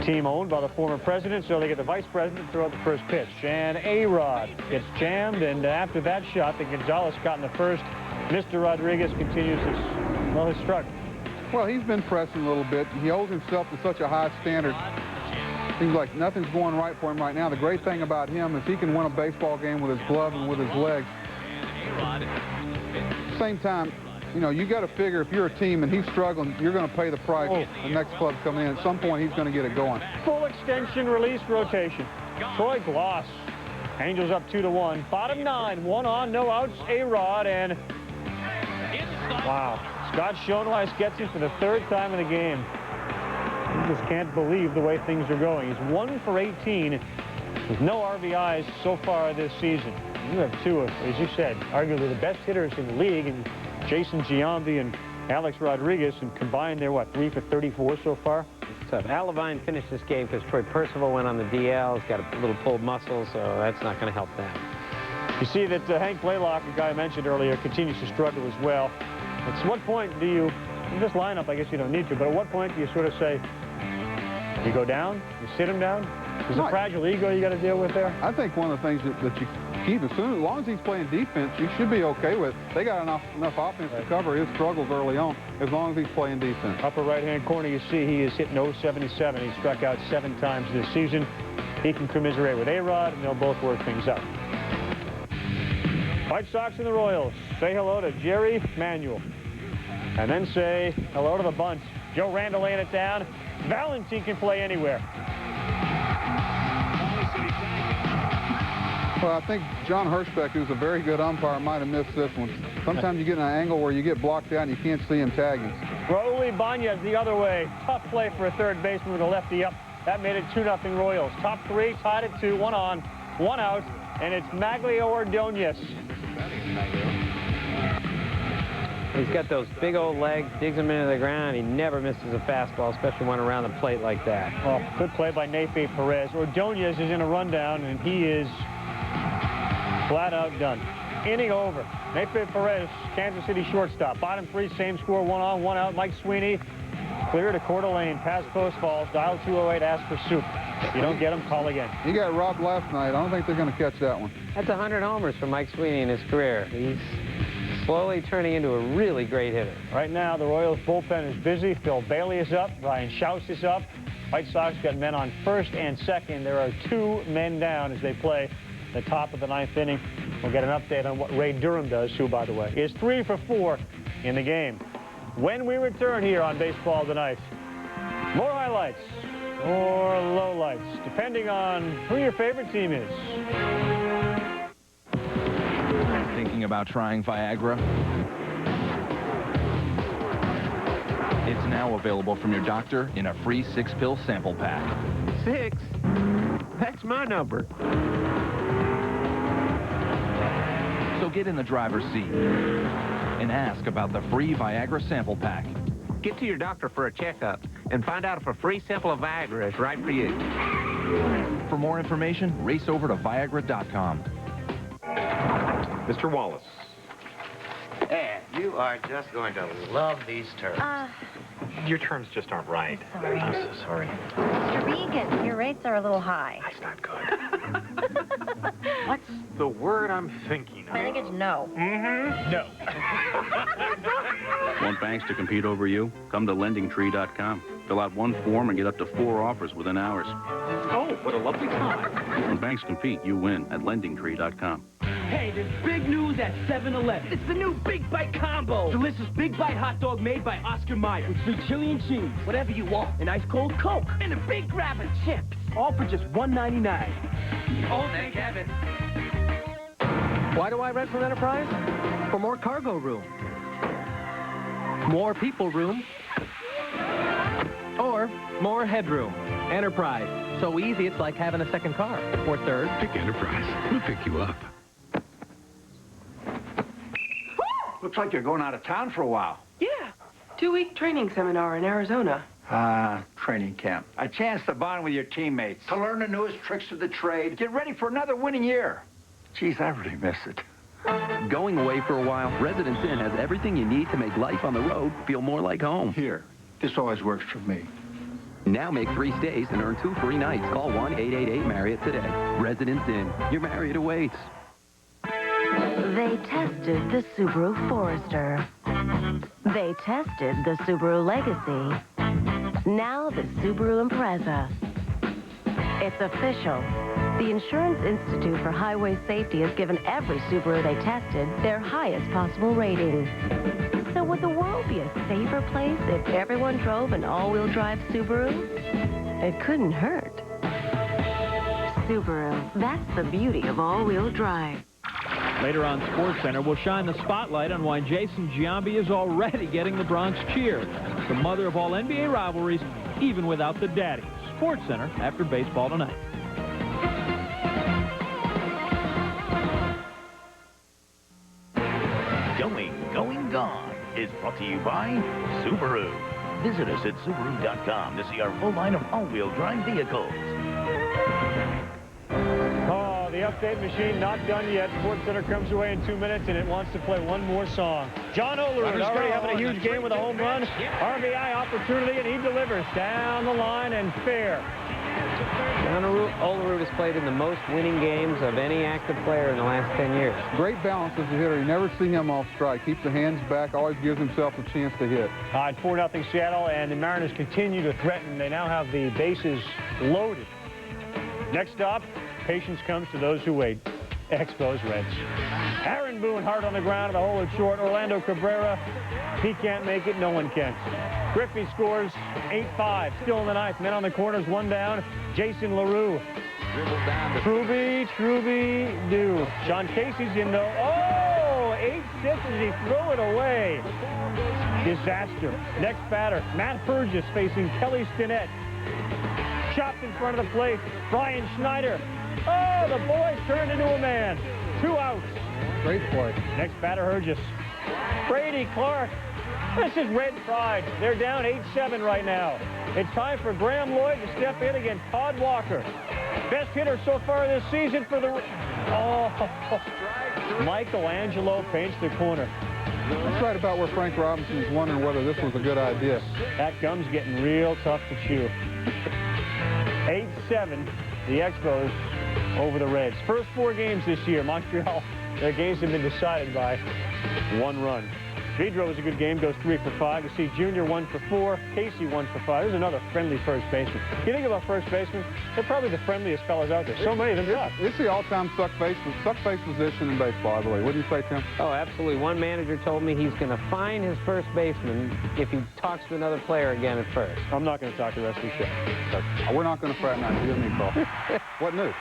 team owned by the former president, so they get the vice president to throw out the first pitch. And A-Rod gets jammed, and after that shot that Gonzalez got in the first, Mr. Rodriguez continues his struggle. Well, he's been pressing a little bit. He holds himself to such a high standard. Seems like nothing's going right for him right now. The great thing about him is he can win a baseball game with his glove and with his legs. At the same time, you know, you got to figure if you're a team and he's struggling, you're going to pay the price. The next club's coming in. At some point, he's going to get it going. Full extension release rotation. Troy Gloss. Angels up 2-1. Bottom 9, 1 on, no outs. A-Rod and wow. Scott Schoenweiss gets him for the 3rd time in the game. You just can't believe the way things are going. He's 1 for 18 with no RBIs so far this season. You have 2 of, as you said, arguably the best hitters in the league, and Jason Giambi and Alex Rodriguez, and combined they're, what, 3 for 34 so far? It's tough. Al Levine finished this game because Troy Percival went on the DL. He's got a little pulled muscle, so that's not going to help them. You see that Hank Blaylock, the guy I mentioned earlier, continues to struggle as well. At what point do you, in this lineup, I guess you don't need to, but at what point do you sort of say, you go down, you sit him down? There's a fragile ego you got to deal with there? I think one of the things that you keep, as long as he's playing defense, you should be okay with. They got enough offense to cover his struggles early on, as long as he's playing defense. Upper right-hand corner, you see he is hitting .077. He struck out 7 times this season. He can commiserate with A-Rod, and they'll both work things out. White Sox and the Royals. Say hello to Jerry Manuel. And then say hello to the bunch. Joe Randall laying it down. Valentin can play anywhere. Well, I think John Hirschbeck, who's a very good umpire, might have missed this one. Sometimes you get in an angle where you get blocked out and you can't see him tagging. Raul Ibanez the other way. Tough play for a third baseman with a lefty up. That made it 2-0 Royals. Top 3 tied at 2, 1 on, 1 out, and it's Maglio Ordonez. He's got those big old legs, digs them into the ground. He never misses a fastball, especially one around the plate like that. Well, good play by Nefe Perez. Ordonez is in a rundown, and he is flat out done. Inning over. Nefe Perez, Kansas City shortstop. Bottom 3, same score, 1 on, 1 out. Mike Sweeney, clear to Coeur d'Alene, past post falls, dial 208, ask for soup. If you don't get him, call again. He got robbed last night. I don't think they're going to catch that one. That's 100 homers for Mike Sweeney in his career. He's slowly turning into a really great hitter. Right now, the Royals bullpen is busy. Phil Bailey is up. Ryan Schaus is up. White Sox got men on first and second. There are 2 men down as they play the top of the 9th inning. We'll get an update on what Ray Durham does, who, by the way, is 3 for 4 in the game. When we return here on Baseball Tonight, more highlights or lowlights, depending on who your favorite team is. Thinking about trying Viagra? It's now available from your doctor in a free 6-pill sample pack. 6? That's my number. So get in the driver's seat and ask about the free Viagra sample pack. Get to your doctor for a checkup and find out if a free sample of Viagra is right for you. For more information, race over to Viagra.com. Mr. Wallace. Ann, you are just going to love these terms. Your terms just aren't right. Sorry. I'm so sorry. Mr. Regan, your rates are a little high. That's not good. What's the word I'm thinking of? I think it's no. Mm-hmm. No. Want banks to compete over you? Come to LendingTree.com. Fill out 1 form and get up to 4 offers within hours. Oh, what a lovely time. When banks compete, you win at LendingTree.com. Hey, there's big news at 7-Eleven. It's the new Big Bite Combo. Delicious Big Bite hot dog made by Oscar Mayer with sweet chili and cheese. Whatever you want. An ice cold Coke. And a big grab of chips. All for just $1.99. Oh, thank heaven. Why do I rent from Enterprise? For more cargo room. More people room. Or more headroom. Enterprise. So easy it's like having a second car. Or third. Pick Enterprise. We'll pick you up. Looks like you're going out of town for a while. Yeah. 2-week training seminar in Arizona. Training camp. A chance to bond with your teammates. To learn the newest tricks of the trade. Get ready for another winning year. Geez, I really miss it. Going away for a while, Residence Inn has everything you need to make life on the road feel more like home. Here, this always works for me. Now make 3 stays and earn 2 free nights. Call 1-888-MARRIOTT today. Residence Inn. Your Marriott awaits. They tested the Subaru Forester. They tested the Subaru Legacy. Now the Subaru Impreza. It's official. The Insurance Institute for Highway Safety has given every Subaru they tested their highest possible rating. So would the world be a safer place if everyone drove an all-wheel drive Subaru? It couldn't hurt. Subaru, that's the beauty of all-wheel drive. Later on SportsCenter, we'll shine the spotlight on why Jason Giambi is already getting the Bronx cheer. The mother of all NBA rivalries, even without the daddy. SportsCenter after baseball tonight. Going Gone is brought to you by Subaru. Visit us at Subaru.com to see our full line of all-wheel drive vehicles. Oh, the update machine not done yet. SportsCenter comes away in 2 minutes, and it wants to play one more song. John Olerud is already having a huge game with a home run. RBI opportunity, and he delivers down the line and fair. John Olerud has played in the most winning games of any active player in the last 10 years. Great balance as a hitter. You never see him off strike. Keeps the hands back, always gives himself a chance to hit. 4-0 Seattle, and the Mariners continue to threaten. They now have the bases loaded. Next up, patience comes to those who wait. Expos Reds. Aaron Boone hard on the ground, the hole is short. Orlando Cabrera, he can't make it, no one can. Griffey scores 8-5, still in the ninth. Men on the corners, 1 down. Jason LaRue. Dribbled down to Truby, do. Sean Casey's in though. Oh, 8-6 as he threw it away. Disaster. Next batter, Matt Burgess facing Kelly Stinnett. Chopped in front of the plate, Brian Schneider. Oh, the boy turned into a man. 2 outs. Great play. Next batter, Burgess. Brady Clark. This is Red Pride. They're down 8-7 right now. It's time for Graham Lloyd to step in against Todd Walker. Best hitter so far this season for the... Oh, Michelangelo paints the corner. That's right about where Frank Robinson is wondering whether this was a good idea. That gum's getting real tough to chew. 8-7, the Expos over the Reds. First 4 games this year, Montreal, their games have been decided by 1 run. Vidro was a good game, goes 3 for 5. You see Junior 1 for 4, Casey 1 for 5. There's another friendly first baseman. You think about first basemen, they're probably the friendliest fellas out there. So many of them suck. It's the all-time suck face position in baseball, I believe. Wouldn't you say, Tim? Oh, absolutely. One manager told me he's going to fine his first baseman if he talks to another player again at first. I'm not going to talk the rest of the show. We're not going to fraternize. You and me, Carl. What news?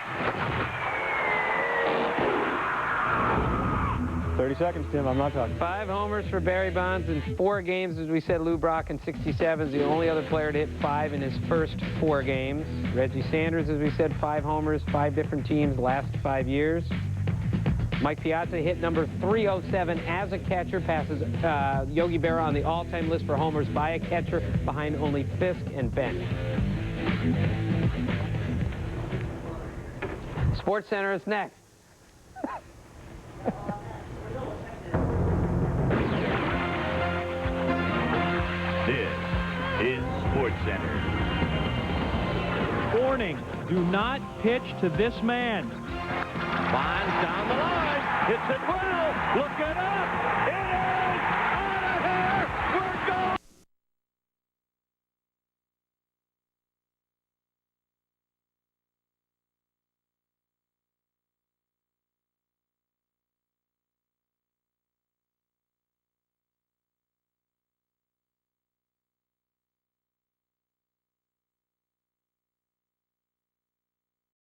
30 seconds, Tim. I'm not talking. 5 homers for Barry Bonds in 4 games. As we said, Lou Brock in 67 is the only other player to hit 5 in his first 4 games. Reggie Sanders, as we said, 5 homers, 5 different teams last 5 years. Mike Piazza hit number 307 as a catcher, passes Yogi Berra on the all-time list for homers by a catcher, behind only Fisk and Bench. SportsCenter is next. This is SportsCenter. Warning, do not pitch to this man. Bonds down the line. Hits it well. Looking up. It is